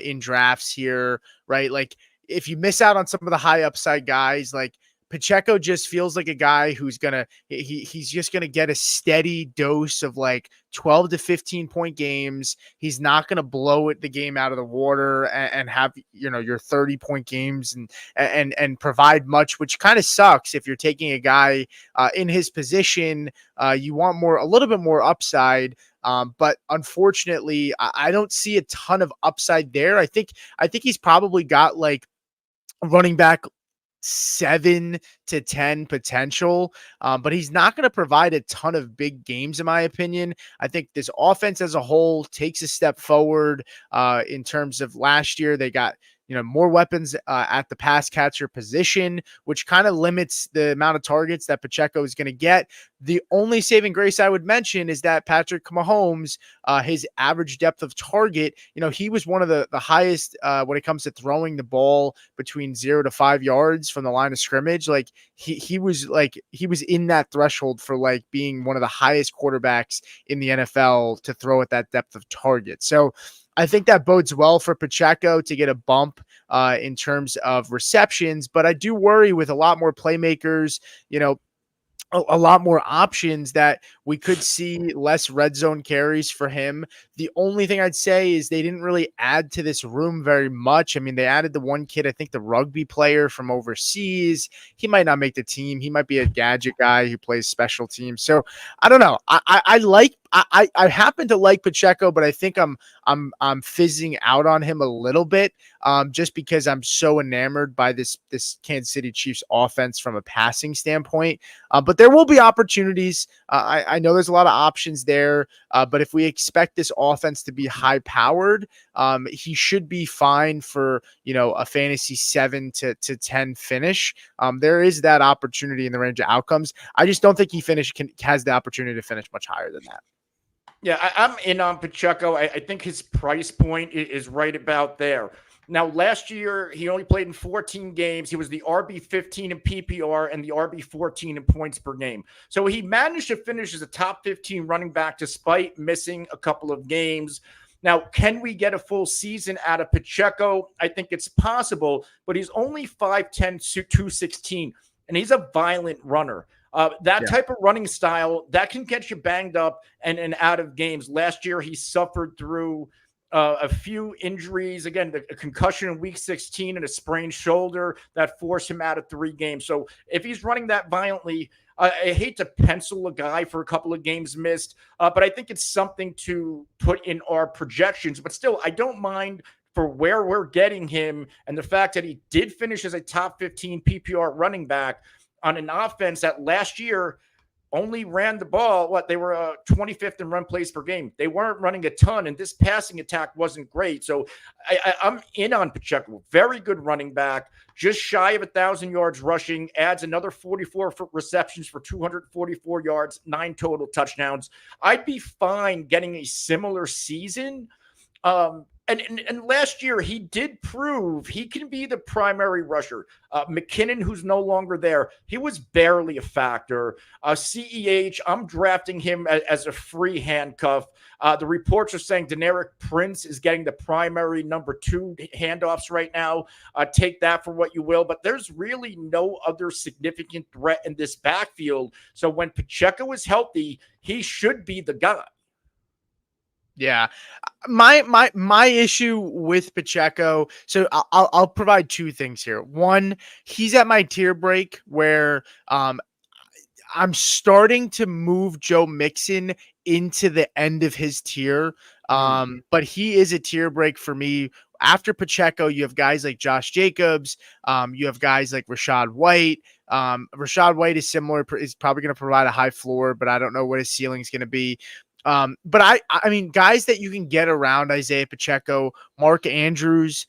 in drafts here, right? Like, if you miss out on some of the high upside guys, like Pacheco just feels like a guy who's he's just gonna get a steady dose of like 12 to 15 point games. He's not gonna blow the game out of the water and have your 30-point games and provide much, which kind of sucks if you're taking a guy in his position. You want a little bit more upside. But unfortunately, I don't see a ton of upside there. I think he's probably got like running back 7 to 10 potential, but he's not going to provide a ton of big games, in my opinion. I think this offense as a whole takes a step forward in terms of last year. They got more weapons at the pass catcher position, which kind of limits the amount of targets that Pacheco is going to get. The only saving grace I would mention is that Patrick Mahomes, his average depth of target, he was one of the highest when it comes to throwing the ball between 0 to 5 yards from the line of scrimmage. Like he was in that threshold for like being one of the highest quarterbacks in the NFL to throw at that depth of target. So I think that bodes well for Pacheco to get a bump in terms of receptions, but I do worry with a lot more playmakers, a lot more options that we could see less red zone carries for him. The only thing I'd say is they didn't really add to this room very much. I mean, they added the one kid, I think the rugby player from overseas. He might not make the team. He might be a gadget guy who plays special teams. So I don't know. I happen to like Pacheco, but I think I'm fizzing out on him a little bit just because I'm so enamored by this Kansas City Chiefs offense from a passing standpoint. But there will be opportunities. I know there's a lot of options there, but if we expect this offense to be high powered, he should be fine for a fantasy 7 to 10 finish. There is that opportunity in the range of outcomes. I just don't think he has the opportunity to finish much higher than that. Yeah, I'm in on Pacheco. I think his price point is right about there. Now, last year, he only played in 14 games. He was the RB15 in PPR and the RB14 in points per game. So he managed to finish as a top 15 running back despite missing a couple of games. Now, can we get a full season out of Pacheco? I think it's possible, but he's only 5'10", 216, and he's a violent runner. Type of running style, that can get you banged up and out of games. Last year, he suffered through a few injuries. Again, a concussion in week 16 and a sprained shoulder that forced him out of 3 games. So if he's running that violently, I hate to pencil a guy for a couple of games missed, but I think it's something to put in our projections. But still, I don't mind for where we're getting him and the fact that he did finish as a top 15 PPR running back on an offense that last year only ran the ball. They were 25th in run plays per game. They weren't running a ton, and this passing attack wasn't great. So I'm in on Pacheco. Very good running back, just shy of 1,000 yards rushing, adds another 44 receptions for 244 yards, 9 total touchdowns. I'd be fine getting a similar season. And last year, he did prove he can be the primary rusher. McKinnon, who's no longer there, he was barely a factor. CEH, I'm drafting him as a free handcuff. The reports are saying Deneric Prince is getting the primary number 2 handoffs right now. Take that for what you will. But there's really no other significant threat in this backfield. So when Pacheco is healthy, he should be the guy. Yeah. My issue with Pacheco. So I'll provide two things here. One, he's at my tier break where I'm starting to move Joe Mixon into the end of his tier. But he is a tier break for me. After Pacheco, you have guys like Josh Jacobs. You have guys like Rashad White. Rashad White is similar, is probably going to provide a high floor, but I don't know what his ceiling is going to be. But I mean, guys that you can get around Isiah Pacheco, Mark Andrews,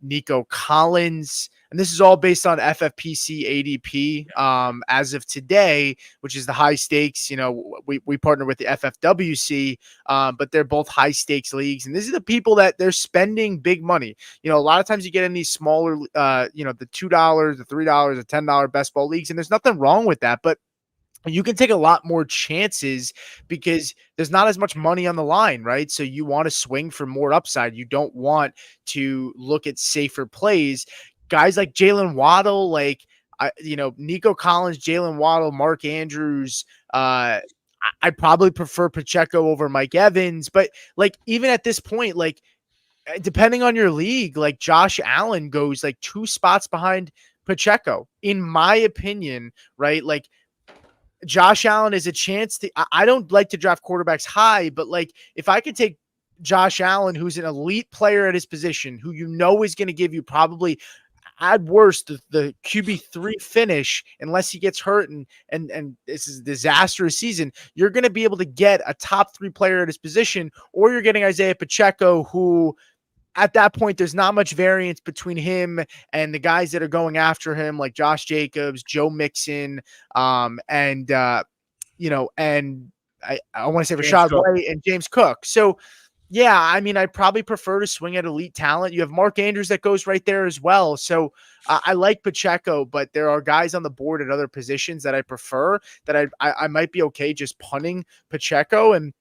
Nico Collins, and this is all based on FFPC ADP as of today, which is the high stakes. You know, we partner with the FFWC, but they're both high stakes leagues, and these are the people that they're spending big money. You know, a lot of times you get in these smaller, you know, the $2, the $3, the $10 best ball leagues, and there's nothing wrong with that, but you can take a lot more chances because there's not as much money on the line, right? So you want to swing for more upside. You don't want to look at safer plays. Guys like Jalen Waddle, Nico Collins, Jalen Waddle, Mark Andrews. I probably prefer Pacheco over Mike Evans, but like even at this point, like depending on your league, like Josh Allen goes like 2 spots behind Pacheco, in my opinion, right? Like Josh Allen is a chance to. I don't like to draft quarterbacks high, but like if I could take Josh Allen, who's an elite player at his position, who you know is going to give you probably at worst the QB3 finish, unless he gets hurt and this is a disastrous season, you're going to be able to get a top 3 player at his position, or you're getting Isiah Pacheco, who at that point, there's not much variance between him and the guys that are going after him, like Josh Jacobs, Joe Mixon, and I want to say Rashad White and James Cook. So, yeah, I mean, I probably prefer to swing at elite talent. You have Mark Andrews that goes right there as well. So I like Pacheco, but there are guys on the board at other positions that I prefer, that I might be okay just punting Pacheco and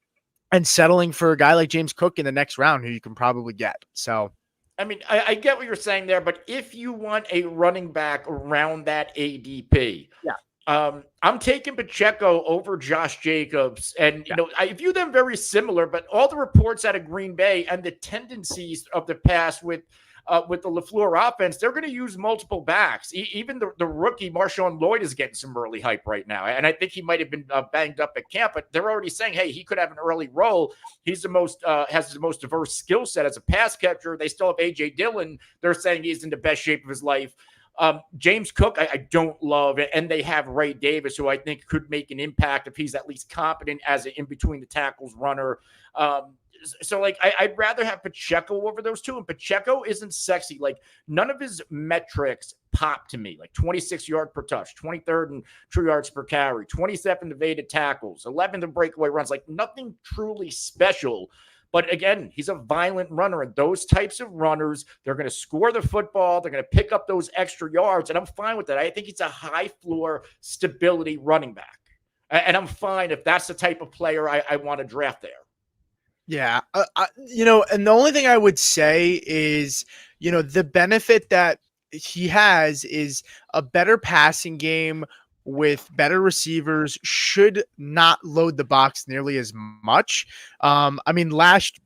settling for a guy like James Cook in the next round, who you can probably get. So, I mean, I get what you're saying there, but if you want a running back around that ADP, I'm taking Pacheco over Josh Jacobs. And, you know, I view them very similar, but all the reports out of Green Bay and the tendencies of the past with the LaFleur offense, they're going to use multiple backs. Even the rookie Marshawn Lloyd is getting some early hype right now. And I think he might have been banged up at camp, but they're already saying, hey, he could have an early role. He's has the most diverse skill set as a pass catcher. They still have A.J. Dillon. They're saying he's in the best shape of his life. James Cook, I don't love it. And they have Ray Davis, who I think could make an impact if he's at least competent as an in-between the tackles runner. So like I'd rather have Pacheco over those two, and Pacheco isn't sexy. Like none of his metrics pop to me. Like 26 yards per touch, 23rd and true yards per carry, 27th evaded tackles, 11th in breakaway runs. Like nothing truly special. But again, he's a violent runner, and those types of runners, they're going to score the football. They're going to pick up those extra yards, and I'm fine with that. I think he's a high floor stability running back, and I'm fine if that's the type of player I want to draft there. Yeah. And the only thing I would say is, the benefit that he has is a better passing game with better receivers, should not load the box nearly as much. I mean, last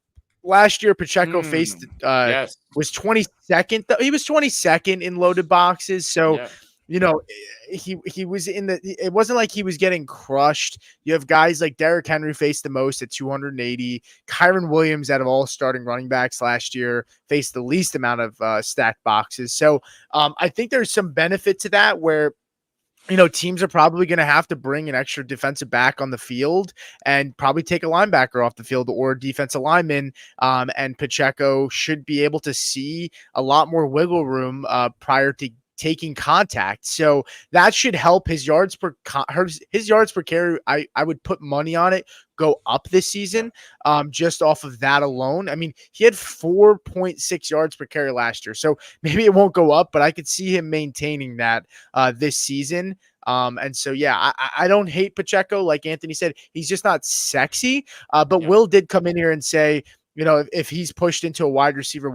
year Pacheco faced was 22nd. He was 22nd in loaded boxes. So, he was it wasn't like he was getting crushed. You have guys like Derrick Henry faced the most at 280. Kyron Williams, out of all starting running backs last year, faced the least amount of stacked boxes. So I think there's some benefit to that, where teams are probably going to have to bring an extra defensive back on the field and probably take a linebacker off the field or a defensive lineman. And Pacheco should be able to see a lot more wiggle room prior to taking contact. So that should help his yards per carry. I would put money on it go up this season just off of that alone. I mean, he had 4.6 yards per carry last year, so maybe it won't go up, but I could see him maintaining that this season. And so, yeah, I don't hate Pacheco. Like Anthony said, he's just not sexy. But Will did come in here and say, You know, if he's pushed into a wide receiver,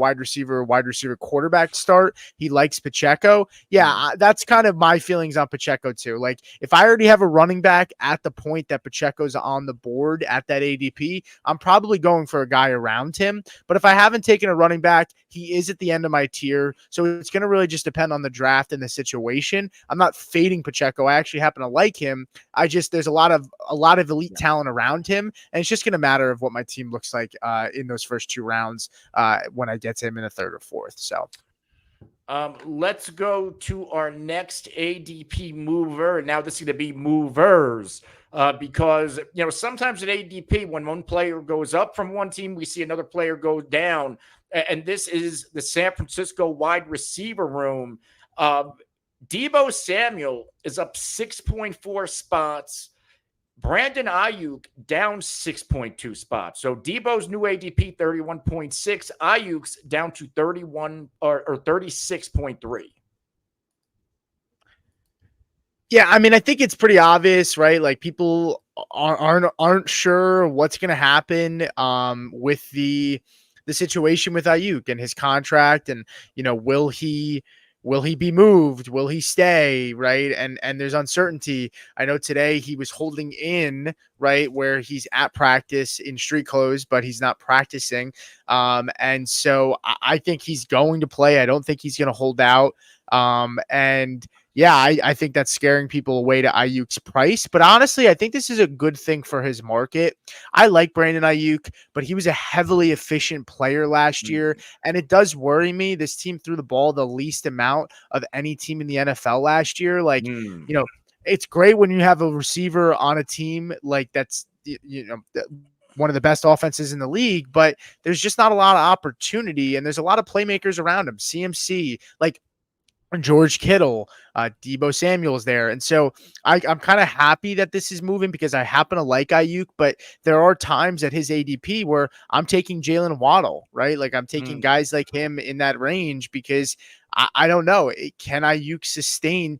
quarterback start, he likes Pacheco. Yeah, that's kind of my feelings on Pacheco too. Like, if I already have a running back at the point that Pacheco's on the board at that ADP, I'm probably going for a guy around him. But if I haven't taken a running back, he is at the end of my tier. So it's going to really just depend on the draft and the situation. I'm not fading Pacheco. I actually happen to like him. There's a lot of elite talent around him, and it's just going to matter of what my team looks like in those first 2 rounds when I get to him in the 3rd or 4th. So let's go to our next ADP mover. And now this is going to be movers because, sometimes at ADP, when one player goes up from one team, we see another player go down. And this is the San Francisco wide receiver room. Deebo Samuel is up 6.4 spots. Brandon Aiyuk down 6.2 spots. So Deebo's new ADP 31.6, Aiyuk's down to 31 or 36.3. Yeah, I mean, I think it's pretty obvious, right? Like, people aren't sure what's going to happen with the situation with Aiyuk and his contract, and will he be moved? Will he stay? Right. And there's uncertainty. I know today he was holding in, right, where he's at practice in street clothes, but he's not practicing. And so I think he's going to play. I don't think he's going to hold out. And yeah, I think that's scaring people away to Aiyuk's price. But honestly, I think this is a good thing for his market. I like Brandon Aiyuk, but he was a heavily efficient player last year. And it does worry me. This team threw the ball the least amount of any team in the NFL last year. Like, it's great when you have a receiver on a team like that's, one of the best offenses in the league, but there's just not a lot of opportunity. And there's a lot of playmakers around him. CMC, like George Kittle, Deebo Samuel's there. And so I'm kind of happy that this is moving because I happen to like Aiyuk, but there are times at his ADP where I'm taking Jalen Waddle, right? Like, I'm taking guys like him in that range because I don't know. Can Aiyuk sustain,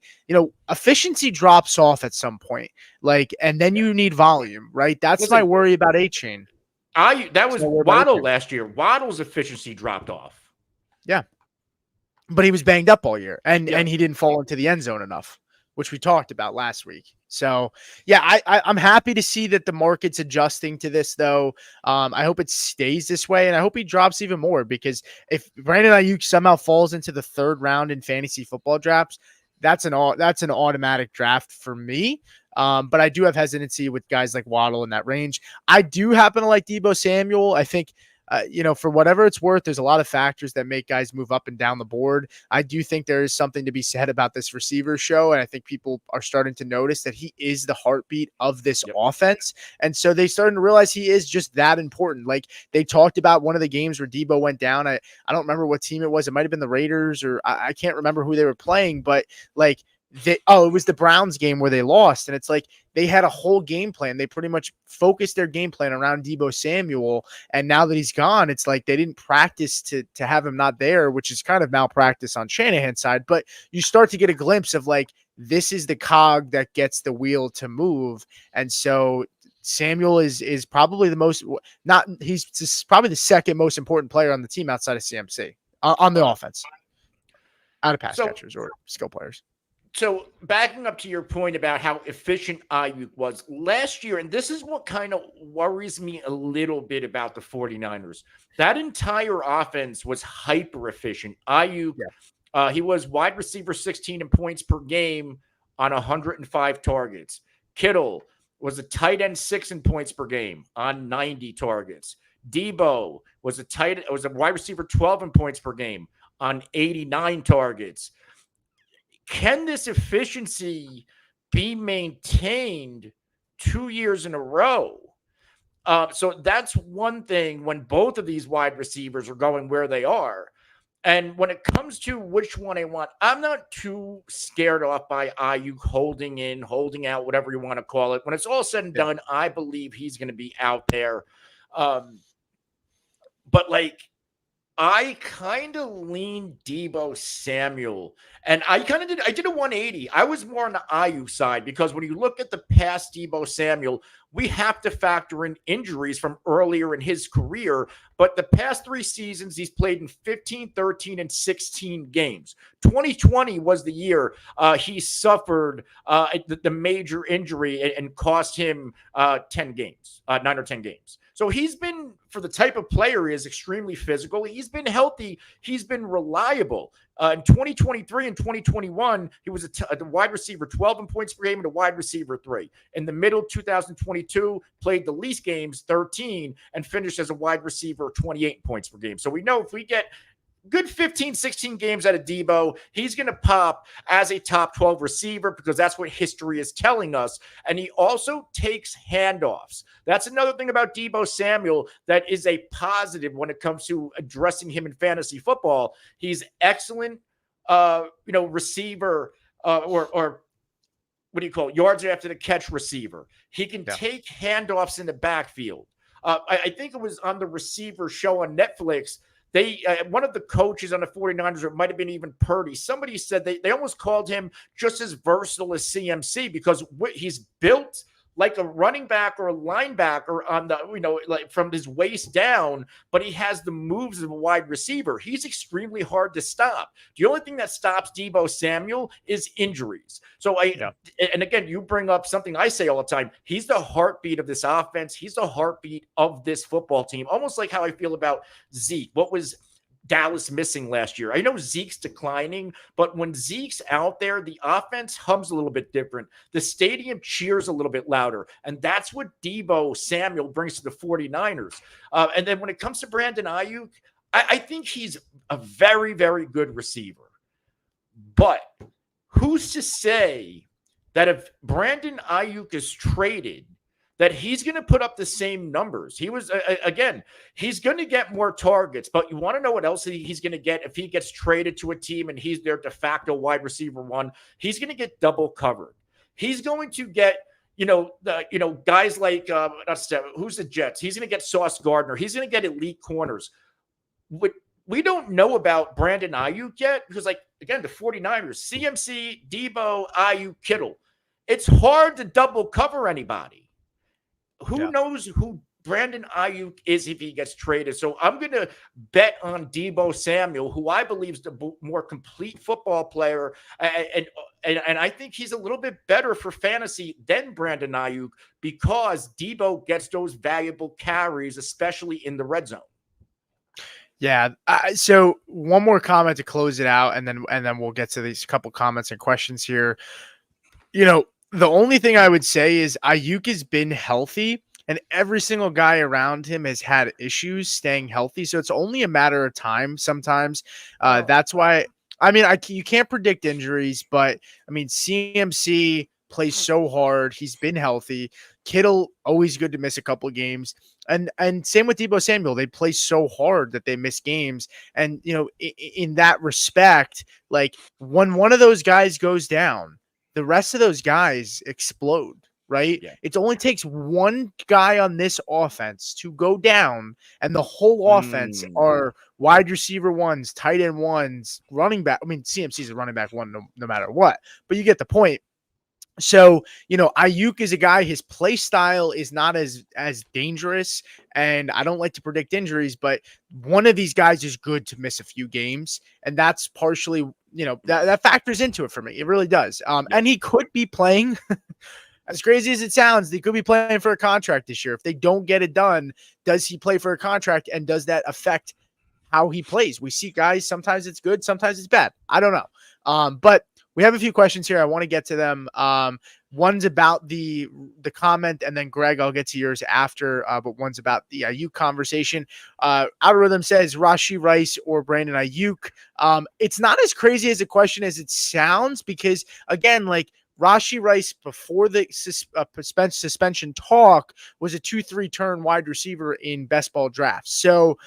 efficiency drops off at some point, like, and then you need volume, right? That's my worry about A-Chain. That was Waddle last year. Waddle's efficiency dropped off. Yeah. But he was banged up all year, and he didn't fall into the end zone enough, which we talked about last week. So, yeah, I'm happy to see that the market's adjusting to this, though. I hope it stays this way, and I hope he drops even more, because if Brandon Aiyuk somehow falls into the 3rd round in fantasy football drafts, that's an automatic draft for me. But I do have hesitancy with guys like Waddle in that range. I do happen to like Deebo Samuel. I think for whatever it's worth, there's a lot of factors that make guys move up and down the board. I do think there is something to be said about this receiver show, and I think people are starting to notice that he is the heartbeat of this offense. And so they starting to realize he is just that important. Like, they talked about one of the games where Deebo went down. I don't remember what team it was. It might have been the Raiders, or I can't remember who they were playing, but like, it was the Browns game where they lost. And it's like, they had a whole game plan. They pretty much focused their game plan around Deebo Samuel. And now that he's gone, it's like they didn't practice to have him not there, which is kind of malpractice on Shanahan's side. But you start to get a glimpse of, like, this is the cog that gets the wheel to move. And so Samuel is probably he's probably the 2nd most important player on the team outside of CMC on the offense, out of pass catchers or skill players. So backing up to your point about how efficient Aiyuk was last year, and this is what kind of worries me a little bit about the 49ers. That entire offense was hyper efficient. Aiyuk, he was wide receiver 16 in points per game on 105 targets. Kittle was a tight end 6 in points per game on 90 targets. Deebo was a wide receiver 12 in points per game on 89 targets. Can this efficiency be maintained 2 years in a row? So that's one thing when both of these wide receivers are going where they are. And when it comes to which one I want, I'm not too scared off by Aiyuk holding in, holding out, whatever you want to call it. When it's all said and done, I believe he's going to be out there. But like, I kind of lean Deebo Samuel, and I did a 180. I was more on the Aiyuk side because when you look at the past Deebo Samuel, we have to factor in injuries from earlier in his career. But the past 3 seasons, he's played in 15, 13, and 16 games. 2020 was the year he suffered the major injury and cost him 10 games, 9 or 10 games. So he's been, for the type of player he is, extremely physical. He's been healthy. He's been reliable. In 2023 and 2021, he was a wide receiver 12 in points per game and a wide receiver 3. In the middle 2022, played the least games, 13, and finished as a wide receiver 28 points per game. So we know if we get good 15, 16 games out of Deebo, he's going to pop as a top 12 receiver because that's what history is telling us. And he also takes handoffs. That's another thing about Deebo Samuel that is a positive when it comes to addressing him in fantasy football. He's excellent, receiver or what do you call it? Yards after the catch receiver. He can take handoffs in the backfield. I think it was on the receiver show on Netflix. They one of the coaches on the 49ers, or it might have been even Purdy, somebody said they almost called him just as versatile as CMC because he's built like a running back or a linebacker on the, like from his waist down, but he has the moves of a wide receiver. He's extremely hard to stop. The only thing that stops Deebo Samuel is injuries. So and again, you bring up something I say all the time. He's the heartbeat of this offense. He's the heartbeat of this football team, almost like how I feel about Zeke. What was Dallas missing last year? I know Zeke's declining, but when Zeke's out there, the offense hums a little bit different. The stadium cheers a little bit louder. And that's what Deebo Samuel brings to the 49ers. And then when it comes to Brandon Aiyuk, I think he's a very, very good receiver. But who's to say that if Brandon Aiyuk is traded, that he's going to put up the same numbers? He was, again, he's going to get more targets, but you want to know what else he's going to get if he gets traded to a team and he's their de facto wide receiver 1? He's going to get double covered. He's going to get, guys like, who's the Jets? He's going to get Sauce Gardner. He's going to get elite corners. What we don't know about Brandon Aiyuk yet, because, like, again, the 49ers, CMC, Deebo, Aiyuk, Kittle. It's hard to double cover anybody. Who knows who Brandon Aiyuk is if he gets traded? So I'm going to bet on Deebo Samuel, who I believe is the more complete football player. And I think he's a little bit better for fantasy than Brandon Aiyuk because Deebo gets those valuable carries, especially in the red zone. Yeah. So one more comment to close it out, and then we'll get to these couple comments and questions here. The only thing I would say is Aiyuk has been healthy, and every single guy around him has had issues staying healthy. So it's only a matter of time sometimes. That's why, you can't predict injuries, but CMC plays so hard. He's been healthy. Kittle, always good to miss a couple games. And same with Deebo Samuel. They play so hard that they miss games. And, in that respect, like when one of those guys goes down, the rest of those guys explode, right? Yeah. It only takes one guy on this offense to go down, and the whole offense are wide receiver 1s, tight end 1s, running back. CMC is a running back 1 no matter what, but you get the point. So, Aiyuk is a guy, his play style is not as dangerous, and I don't like to predict injuries, but one of these guys is good to miss a few games, and that's partially, that factors into it for me. It really does. And he could be playing, as crazy as it sounds, they could be playing for a contract this year. If they don't get it done, does he play for a contract, and does that affect how he plays? We see guys, sometimes it's good, sometimes it's bad. I don't know. But we have a few questions here. I want to get to them. One's about the comment, and then Greg, I'll get to yours after. But one's about the Aiyuk conversation. Algorithm says Rashee Rice or Brandon Aiyuk. It's not as crazy as a question as it sounds, because again, like Rashee Rice before the suspension talk was a 2-3 turn wide receiver in best ball drafts. So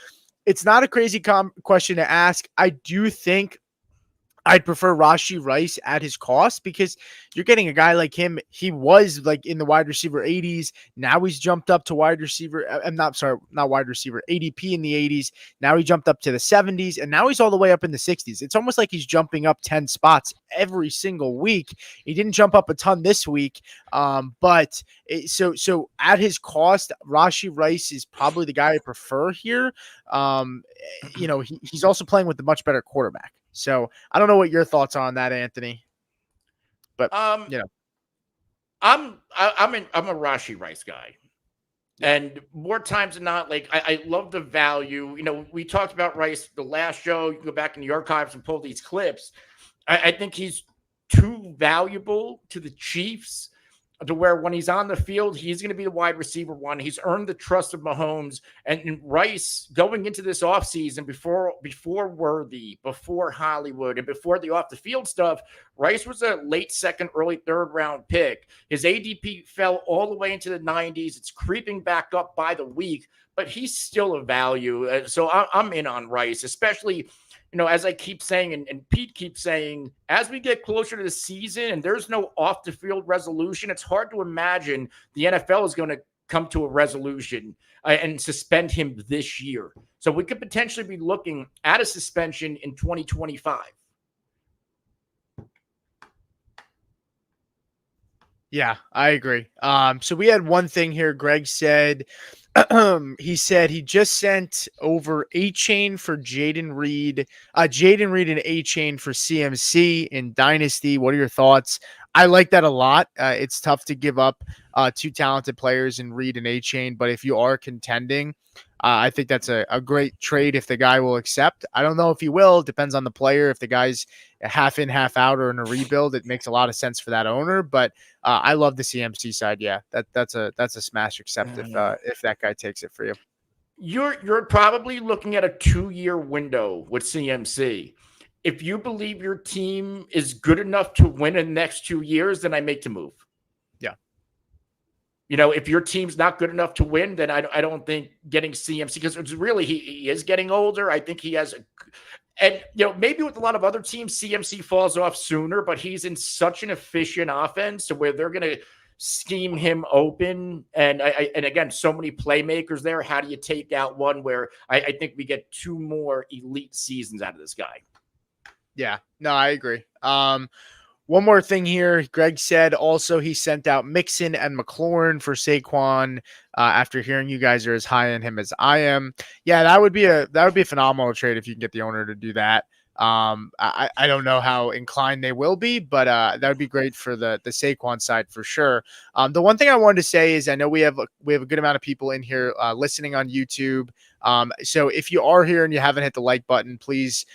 it's not a crazy question to ask. I do think I'd prefer Rashee Rice at his cost because you're getting a guy like him. He was like in the wide receiver 80s. Now he's jumped up to wide receiver. I'm not sorry, not wide receiver, ADP in the 80s. Now he jumped up to the 70s and now he's all the way up in the 60s. It's almost like he's jumping up 10 spots every single week. He didn't jump up a ton this week. But so at his cost, Rashee Rice is probably the guy I prefer here. He's also playing with a much better quarterback. So I don't know what your thoughts are on that, Anthony. But I'm a Rashee Rice guy. And more times than not, like I love the value. We talked about Rice the last show. You can go back in the archives and pull these clips. I think he's too valuable to the Chiefs to where when he's on the field, he's going to be the wide receiver one. He's earned the trust of Mahomes. And Rice going into this offseason before Worthy, before Hollywood, and before the off-the-field stuff, Rice was a late second, early third-round pick. His ADP fell all the way into the 90s. It's creeping back up by the week, but he's still a value. So I'm in on Rice, especially – as I keep saying, and Pete keeps saying, as we get closer to the season and there's no off the field resolution, it's hard to imagine the NFL is going to come to a resolution and suspend him this year. So we could potentially be looking at a suspension in 2025. Yeah, I agree. So we had one thing here. Greg said, he said he just sent over A-Chain for Jaden Reed and A-Chain for CMC in Dynasty. What are your thoughts? I like that a lot. It's tough to give up two talented players in Reed and A-Chain, but if you are contending, I think that's a great trade if the guy will accept. I don't know if he will. It depends on the player. If the guy's half in, half out, or in a rebuild, it makes a lot of sense for that owner. But I love the CMC side. Yeah, that's a smash accept if that guy takes it for you. You're probably looking at a 2-year window with CMC. If you believe your team is good enough to win in the next 2 years, then I make the move. If your team's not good enough to win, then I don't think getting CMC, because it's really, he is getting older. I think he has maybe with a lot of other teams, CMC falls off sooner, but he's in such an efficient offense to where they're going to scheme him open. And again, so many playmakers there. How do you take out one where I think we get 2 more elite seasons out of this guy? Yeah, no, I agree. One more thing here. Greg said also he sent out Mixon and McLaurin for Saquon after hearing you guys are as high on him as I am. Yeah, that would be a phenomenal trade if you can get the owner to do that. I don't know how inclined they will be, but that would be great for the Saquon side for sure. The one thing I wanted to say is I know we have a good amount of people in here listening on YouTube. So if you are here and you haven't hit the like button, please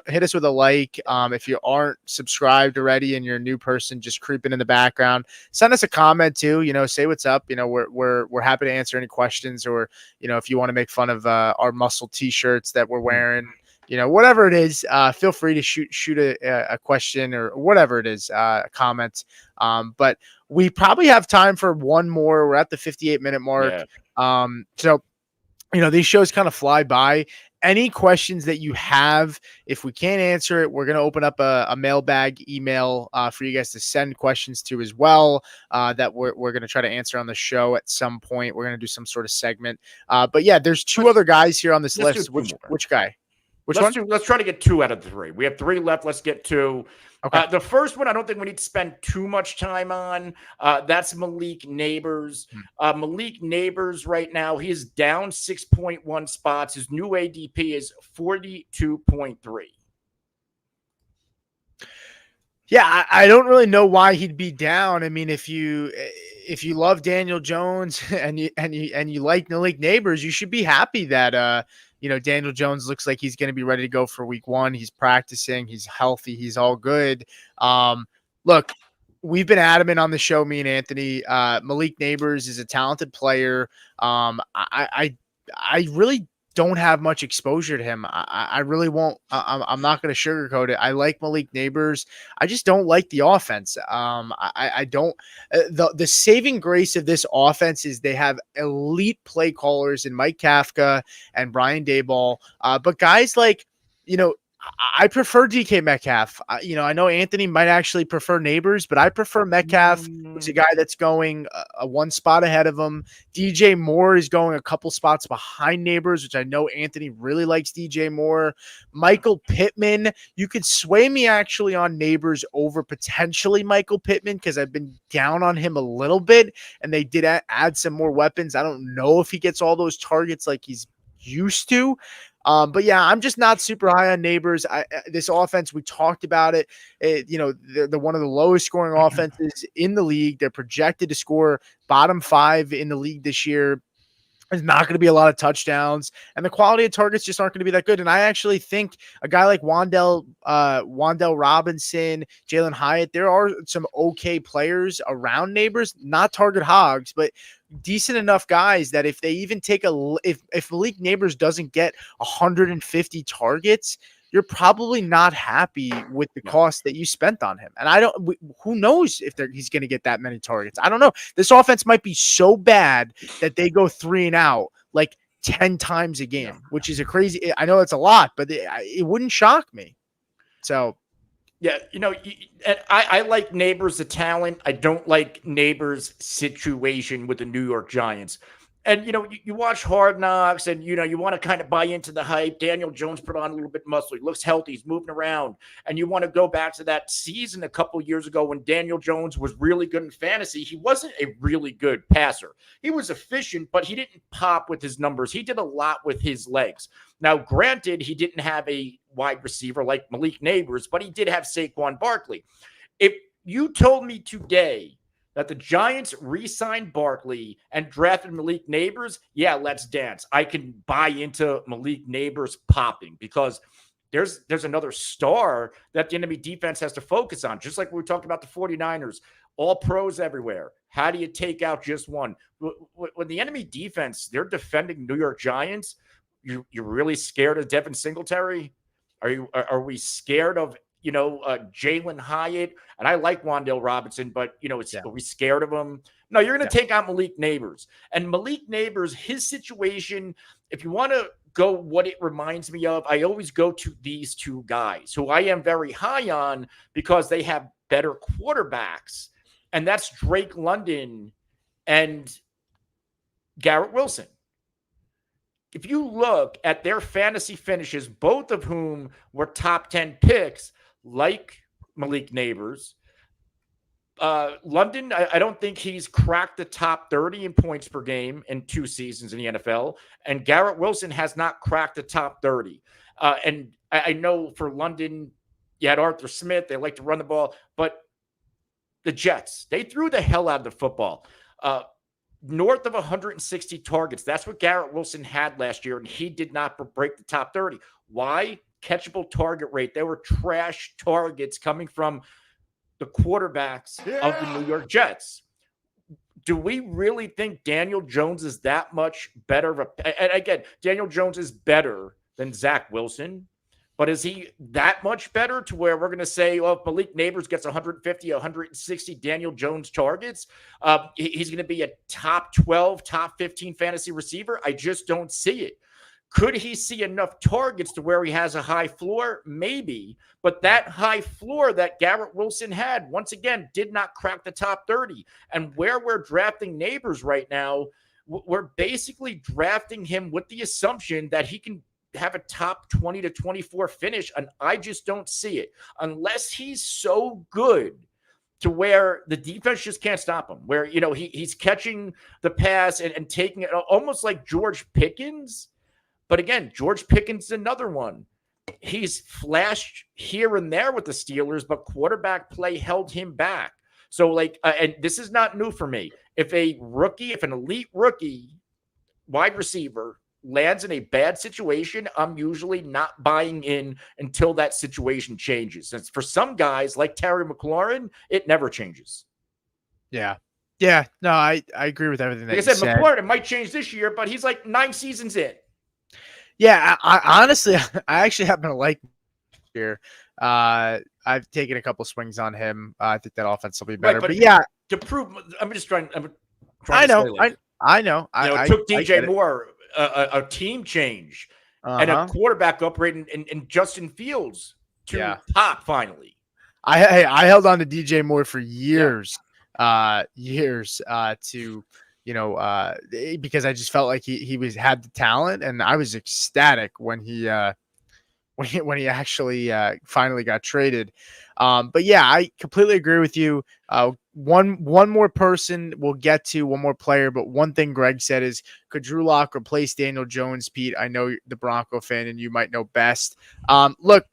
hit us with a like. If you aren't subscribed already and you're a new person just creeping in the background, send us a comment too. Say what's up. We're happy to answer any questions, or if you want to make fun of our muscle T-shirts that we're wearing. Whatever it is, feel free to shoot a question or whatever it is, a comment. But we probably have time for one more. We're at the 58-minute mark. Yeah. So, these shows kind of fly by. Any questions that you have, if we can't answer it, we're going to open up a mailbag email for you guys to send questions to as well, that we're going to try to answer on the show at some point. We're going to do some sort of segment. But yeah, there's 2 other guys here on this list. Which guy? Let's try to get 2 out of the 3. We have 3 left. Let's get 2. Okay. The first one, I don't think we need to spend too much time on. That's Malik Nabers. Malik Nabers right now, he is down 6.1 spots. His new ADP is 42.3. Yeah, I don't really know why he'd be down. I mean, if you love Daniel Jones and you like Malik Nabers, you should be happy that Daniel Jones looks like he's going to be ready to go for week 1. He's practicing. He's healthy. He's all good. Look, we've been adamant on the show, me and Anthony. Malik Nabers is a talented player. I really don't have much exposure to him. I really won't. I'm not going to sugarcoat it. I like Malik Nabers. I just don't like the offense. I don't. The saving grace of this offense is they have elite play callers in Mike Kafka and Brian Daboll. But guys like, I prefer DK Metcalf. I know Anthony might actually prefer Nabers, but I prefer Metcalf, who's a guy that's going a one spot ahead of him. DJ Moore is going a couple spots behind Nabers, which I know Anthony really likes DJ Moore. Michael Pittman, you could sway me actually on Nabers over potentially Michael Pittman because I've been down on him a little bit, and they did add some more weapons. I don't know if he gets all those targets like he's used to. But yeah, I'm just not super high on Nabers. This offense, we talked about it. They're one of the lowest scoring offenses in the league. They're projected to score bottom 5 in the league this year. There's not going to be a lot of touchdowns, and the quality of targets just aren't going to be that good. And I actually think a guy like Wan'Dale Robinson, Jalen Hyatt, there are some okay players around Nabers, not target hogs, but decent enough guys that if they even take if Malik Nabers doesn't get 150 targets, you're probably not happy with the cost that you spent on him. And who knows if he's going to get that many targets? I don't know. This offense might be so bad that they go 3 and out like 10 times a game, which is I know it's a lot, but it wouldn't shock me. So, yeah, I like Nabers, the talent. I don't like Nabers' situation with the New York Giants. And, you watch Hard Knocks and, you want to kind of buy into the hype. Daniel Jones put on a little bit muscle. He looks healthy. He's moving around. And you want to go back to that season a couple years ago when Daniel Jones was really good in fantasy. He wasn't a really good passer. He was efficient, but he didn't pop with his numbers. He did a lot with his legs. Now, granted, he didn't have a wide receiver like Malik Nabers, but he did have Saquon Barkley. If you told me today that the Giants re-signed Barkley and drafted Malik Nabers, yeah, let's dance. I can buy into Malik Nabers popping because there's another star that the enemy defense has to focus on, just like we were talking about the 49ers, all pros everywhere. How do you take out just one? When the enemy defense, they're defending New York Giants, you're really scared of Devin Singletary? Are we scared of Jalen Hyatt? And I like Wan'Dale Robinson, but are we scared of him? No, you're going to take out Malik Nabers. And Malik Nabers, his situation, if you want to go what it reminds me of, I always go to these two guys who I am very high on because they have better quarterbacks. And that's Drake London and Garrett Wilson. If you look at their fantasy finishes, both of whom were top 10 picks, like Malik Nabers, London, I don't think he's cracked the top 30 in points per game in 2 seasons in the NFL. And Garrett Wilson has not cracked the top 30. And I know for London, you had Arthur Smith. They like to run the ball. But the Jets, they threw the hell out of the football. North of 160 targets. That's what Garrett Wilson had last year, and he did not break the top 30. Why? Catchable target rate. There were trash targets coming from the quarterbacks of the New York Jets. Do we really think Daniel Jones is that much better? And again, Daniel Jones is better than Zach Wilson, but is he that much better to where we're going to say, well, if Malik Nabers gets 150, 160 Daniel Jones targets, he's going to be a top 12, top 15 fantasy receiver? I just don't see it. Could he see enough targets to where he has a high floor? Maybe. But that high floor that Garrett Wilson had, once again, did not crack the top 30. And where we're drafting Nabers right now, we're basically drafting him with the assumption that he can have a top 20 to 24 finish. And I just don't see it. Unless he's so good to where the defense just can't stop him, where, he's catching the pass and taking it almost like George Pickens. But again, George Pickens is another one. He's flashed here and there with the Steelers, but quarterback play held him back. So, and this is not new for me. If an elite rookie wide receiver lands in a bad situation, I'm usually not buying in until that situation changes. And for some guys like Terry McLaurin, it never changes. Yeah. Yeah. No, I agree with everything that you said. McLaurin, it might change this year, but he's like 9 seasons in. Yeah, I honestly, I actually happen to like here. I've taken a couple swings on him. I think that offense will be better. Right, but yeah, to prove, I'm trying I know. I know. It took DJ Moore a team change and a Uh-huh. quarterback upgrade in Justin Fields to Yeah. top finally. I held on to DJ Moore for Yeah. years, to because I just felt like he had the talent, and I was ecstatic when he actually finally got traded. But yeah, I completely agree with you. One more person we'll get to, one more player, but one thing Greg said is, could Drew Lock replace Daniel Jones? Pete, I know you're the Bronco fan and you might know best. Look,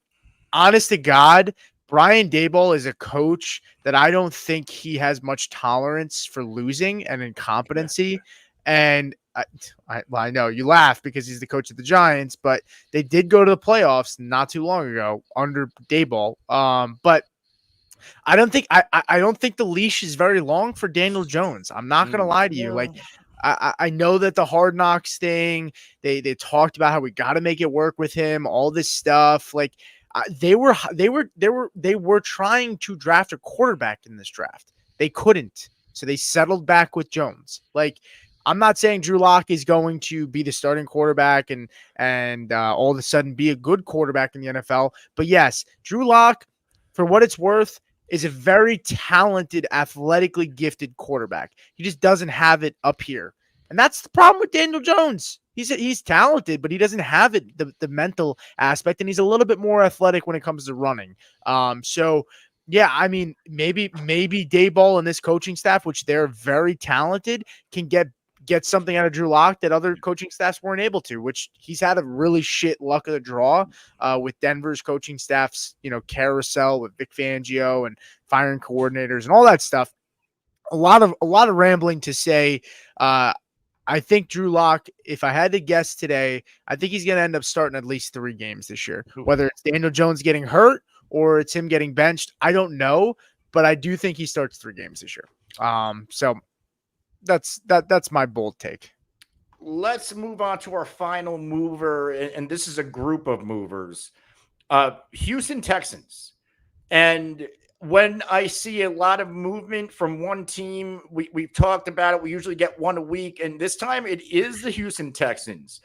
honest to God, Brian Daboll is a coach that I don't think he has much tolerance for losing and incompetency. And I know you laugh because he's the coach of the Giants, but they did go to the playoffs not too long ago under Daboll. But I don't think I don't think the leash is very long for Daniel Jones. I'm not gonna lie to you. Like, No. I know that the Hard Knocks thing, they talked about how we got to make it work with him, all this stuff. Like, they were trying to draft a quarterback in this draft. They couldn't, so they settled back with Jones. Like, I'm not saying Drew Lock is going to be the starting quarterback and all of a sudden be a good quarterback in the NFL, but yes, Drew Lock, for what it's worth, is a very talented, athletically gifted quarterback. He just doesn't have it up here. And that's the problem with Daniel Jones. He's talented, but he doesn't have it, the mental aspect, and he's a little bit more athletic when it comes to running. So yeah, I mean, maybe Daboll and this coaching staff, which they're very talented, can get something out of Drew Lock that other coaching staffs weren't able to, which he's had a really shit luck of the draw with Denver's coaching staff's, carousel with Vic Fangio and firing coordinators and all that stuff. A lot of rambling to say. I think Drew Lock, if I had to guess today, I think he's going to end up starting at least 3 games this year. Whether it's Daniel Jones getting hurt or it's him getting benched, I don't know, but I do think he starts 3 games this year. So that's my bold take. Let's move on to our final mover, and this is a group of movers. Houston Texans. And when I see a lot of movement from one team, we've talked about it. We usually get one a week, and this time it is the Houston Texans.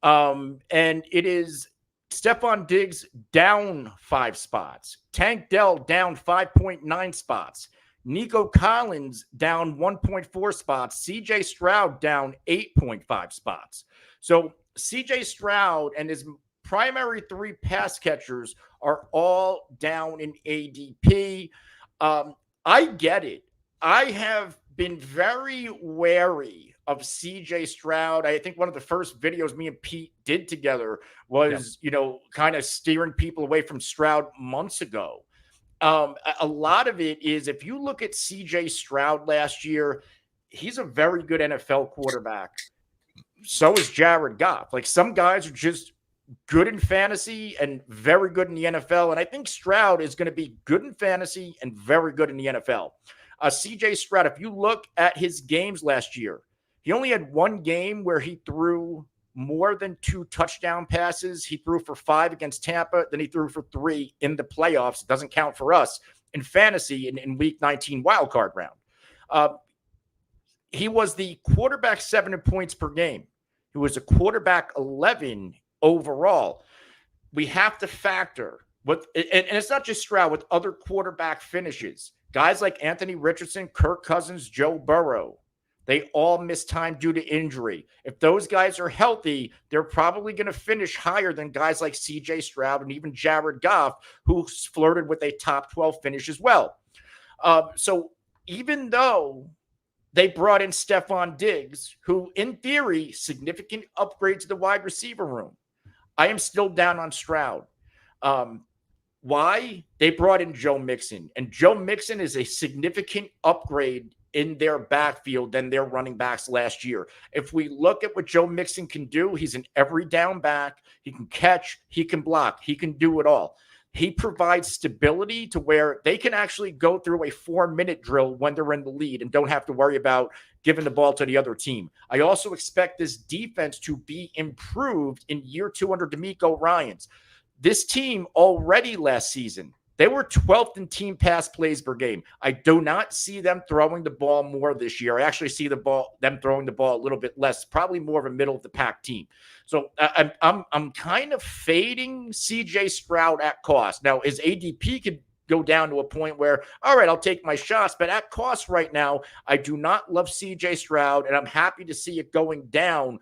And it is Stephon Diggs down 5 spots. Tank Dell down 5.9 spots. Nico Collins down 1.4 spots. CJ Stroud down 8.5 spots. So CJ Stroud and his primary 3 pass catchers are all down in ADP. I get it. I have been very wary of CJ Stroud. I think one of the first videos me and Pete did together was, kind of steering people away from Stroud months ago. A lot of it is, if you look at CJ Stroud last year, he's a very good NFL quarterback. So is Jared Goff. Like, some guys are just good in fantasy and very good in the NFL. And I think Stroud is going to be good in fantasy and very good in the NFL. CJ Stroud, if you look at his games last year, he only had 1 game where he threw more than 2 touchdown passes. He threw for 5 against Tampa. Then he threw for 3 in the playoffs. It doesn't count for us in fantasy in week 19 wildcard round. He was the quarterback 7 in points per game. He was a quarterback 11 overall. We have to factor and it's not just Stroud, with other quarterback finishes. Guys like Anthony Richardson, Kirk Cousins, Joe Burrow, they all missed time due to injury. If those guys are healthy, they're probably going to finish higher than guys like CJ Stroud and even Jared Goff, who flirted with a top 12 finish as well. So even though they brought in Stephon Diggs, who in theory, significant upgrade to the wide receiver room, I am still down on Stroud. Why? They brought in Joe Mixon, and Joe Mixon is a significant upgrade in their backfield than their running backs last year. If we look at what Joe Mixon can do, he's an every down back. He can catch, he can block, he can do it all. He provides stability to where they can actually go through a 4-minute drill when they're in the lead and don't have to worry about giving the ball to the other team. I also expect this defense to be improved in year 2 under DeMeco Ryans. This team already last season, They were 12th in team pass plays per game. I do not see them throwing the ball more this year. I actually see them throwing the ball a little bit less, probably more of a middle of the pack team. So I'm kind of fading CJ Stroud at cost. Now his ADP could go down to a point where, all right, I'll take my shots. But at cost right now, I do not love CJ Stroud, and I'm happy to see it going down,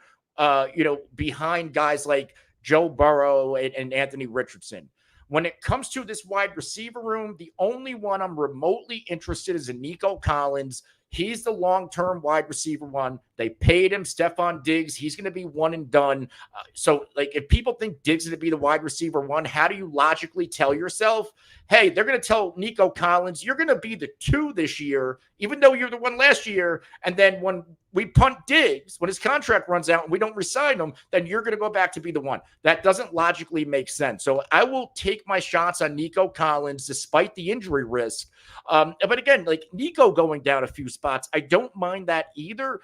behind guys like Joe Burrow and Anthony Richardson. When it comes to this wide receiver room, the only one I'm remotely interested is in Nico Collins. He's the long-term wide receiver one. They paid him. Stephon Diggs, he's going to be one and done. So, if people think Diggs is going to be the wide receiver one, how do you logically tell yourself, hey, they're going to tell Nico Collins, you're going to be the 2 this year, even though you're the 1 last year. And then when we punt Diggs, when his contract runs out and we don't resign him, then you're going to go back to be the 1. That doesn't logically make sense. So I will take my shots on Nico Collins despite the injury risk. But again, Nico going down a few spots, I don't mind that either.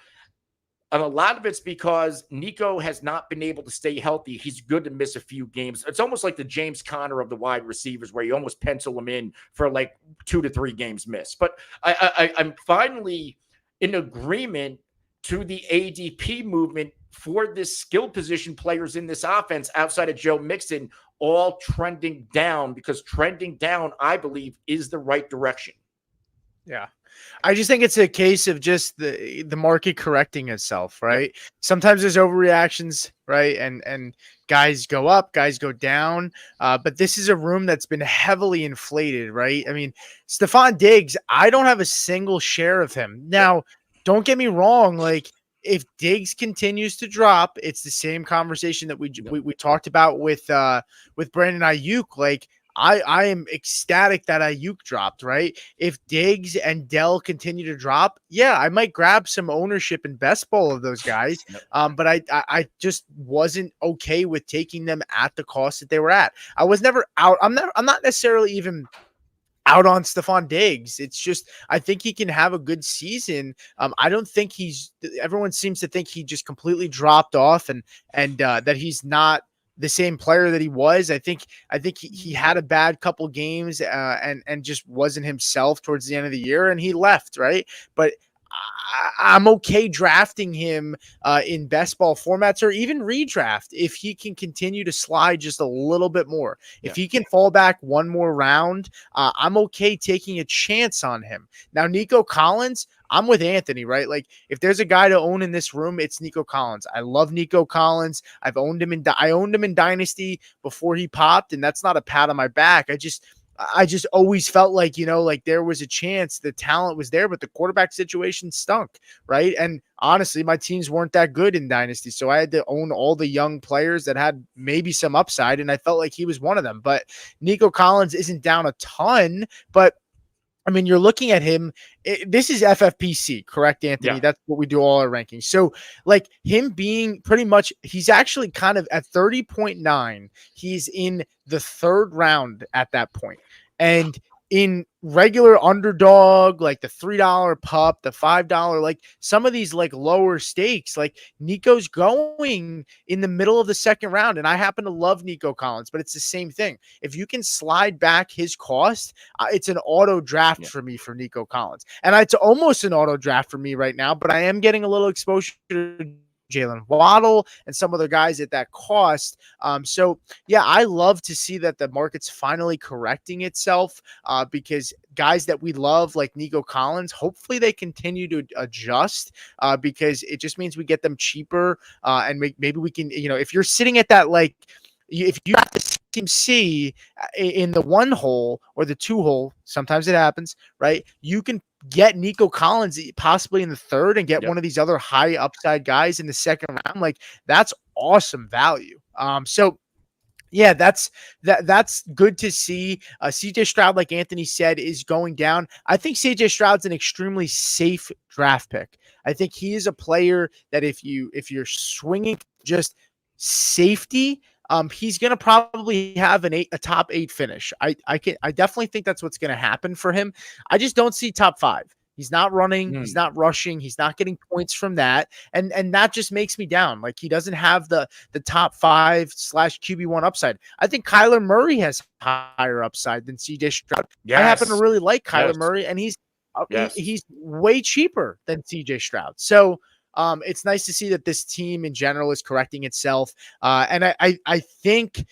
And a lot of it's because Nico has not been able to stay healthy. He's good to miss a few games. It's almost like the James Conner of the wide receivers, where you almost pencil him in for 2 to 3 games missed. But I'm finally in agreement to the ADP movement for this skill position players in this offense outside of Joe Mixon, all trending down, because trending down, I believe, is the right direction. Yeah. I just think it's a case of just the market correcting itself, right? Yep. Sometimes there's overreactions, right? And guys go up, guys go down. But this is a room that's been heavily inflated, right? I mean, Stephon Diggs, I don't have a single share of him. Now, don't get me wrong, if Diggs continues to drop, it's the same conversation that we talked about with Brandon Aiyuk. I am ecstatic that Aiyuk dropped, right? If Diggs and Dell continue to drop, yeah, I might grab some ownership in best ball of those guys. But I just wasn't okay with taking them at the cost that they were at. I was never out. I'm not necessarily even out on Stephon Diggs. It's just, I think he can have a good season. I don't think everyone seems to think he just completely dropped off and that he's not the same player that he was. I think he had a bad couple games and just wasn't himself towards the end of the year, and he left, right? But I'm okay drafting him in best ball formats or even redraft if he can continue to slide just a little bit more. If he can fall back one more round, I'm okay taking a chance on him. Now, Nico Collins, I'm with Anthony, right? If there's a guy to own in this room, it's Nico Collins. I love Nico Collins. I owned him in Dynasty before he popped, and that's not a pat on my back. I just always felt there was a chance, the talent was there, but the quarterback situation stunk, right? And honestly, my teams weren't that good in Dynasty, so I had to own all the young players that had maybe some upside, and I felt like he was one of them. But Nico Collins isn't down a ton, but I mean, you're looking at him. This is FFPC, correct, Anthony? Yeah. That's what we do all our rankings. So, him being pretty much, he's actually kind of at 30.9. He's in the 3rd round at that point. And in regular underdog, the $3 pup, the $5, some of these lower stakes, Nico's going in the middle of the 2nd round. And I happen to love Nico Collins, but it's the same thing. If you can slide back his cost, it's an auto draft for me for Nico Collins. And it's almost an auto draft for me right now, but I am getting a little exposure to Jalen Waddle and some other guys at that cost. So yeah, I love to see that the market's finally correcting itself because guys that we love like Nico Collins, hopefully they continue to adjust because it just means we get them cheaper and maybe we can, if you're sitting at that, if you have the team C in the 1 hole or the 2 hole, sometimes it happens, right? You can get Nico Collins possibly in the 3rd and get one of these other high upside guys in the 2nd round. That's awesome value. So yeah, that's good to see. CJ Stroud, like Anthony said, is going down. I think CJ Stroud's an extremely safe draft pick. I think he is a player that if you're swinging just safety, he's going to probably have a top 8 finish. I definitely think that's what's going to happen for him. I just don't see top 5. He's not running. He's not rushing. He's not getting points from that. And that just makes me down. Like, he doesn't have the top 5/QB1 upside. I think Kyler Murray has higher upside than CJ Stroud. Yes. I happen to really like Kyler Yes. Murray, and he's Yes. he's way cheaper than CJ Stroud. So it's nice to see that this team in general is correcting itself. And I think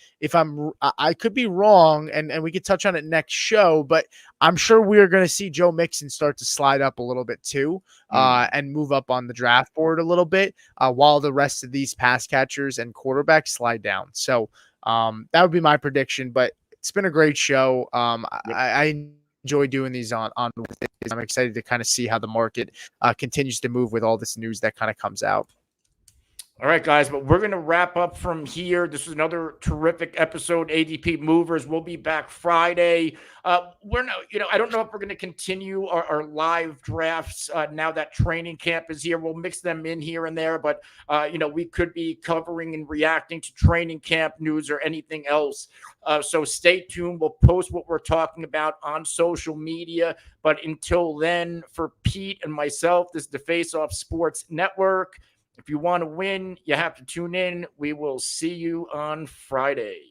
I could be wrong, and we could touch on it next show, but I'm sure we're going to see Joe Mixon start to slide up a little bit too, and move up on the draft board a little bit, while the rest of these pass catchers and quarterbacks slide down. So that would be my prediction, but it's been a great show. I enjoy doing these on Wednesdays. I'm excited to kind of see how the market continues to move with all this news that kind of comes out. All right, guys, but we're going to wrap up from here. This is another terrific episode. ADP Movers. We'll be back Friday. I don't know if we're going to continue our live drafts now that training camp is here. We'll mix them in here and there, but we could be covering and reacting to training camp news or anything else. So stay tuned. We'll post what we're talking about on social media. But until then, for Pete and myself, this is the Face Off Sports Network. If you want to win, you have to tune in. We will see you on Friday.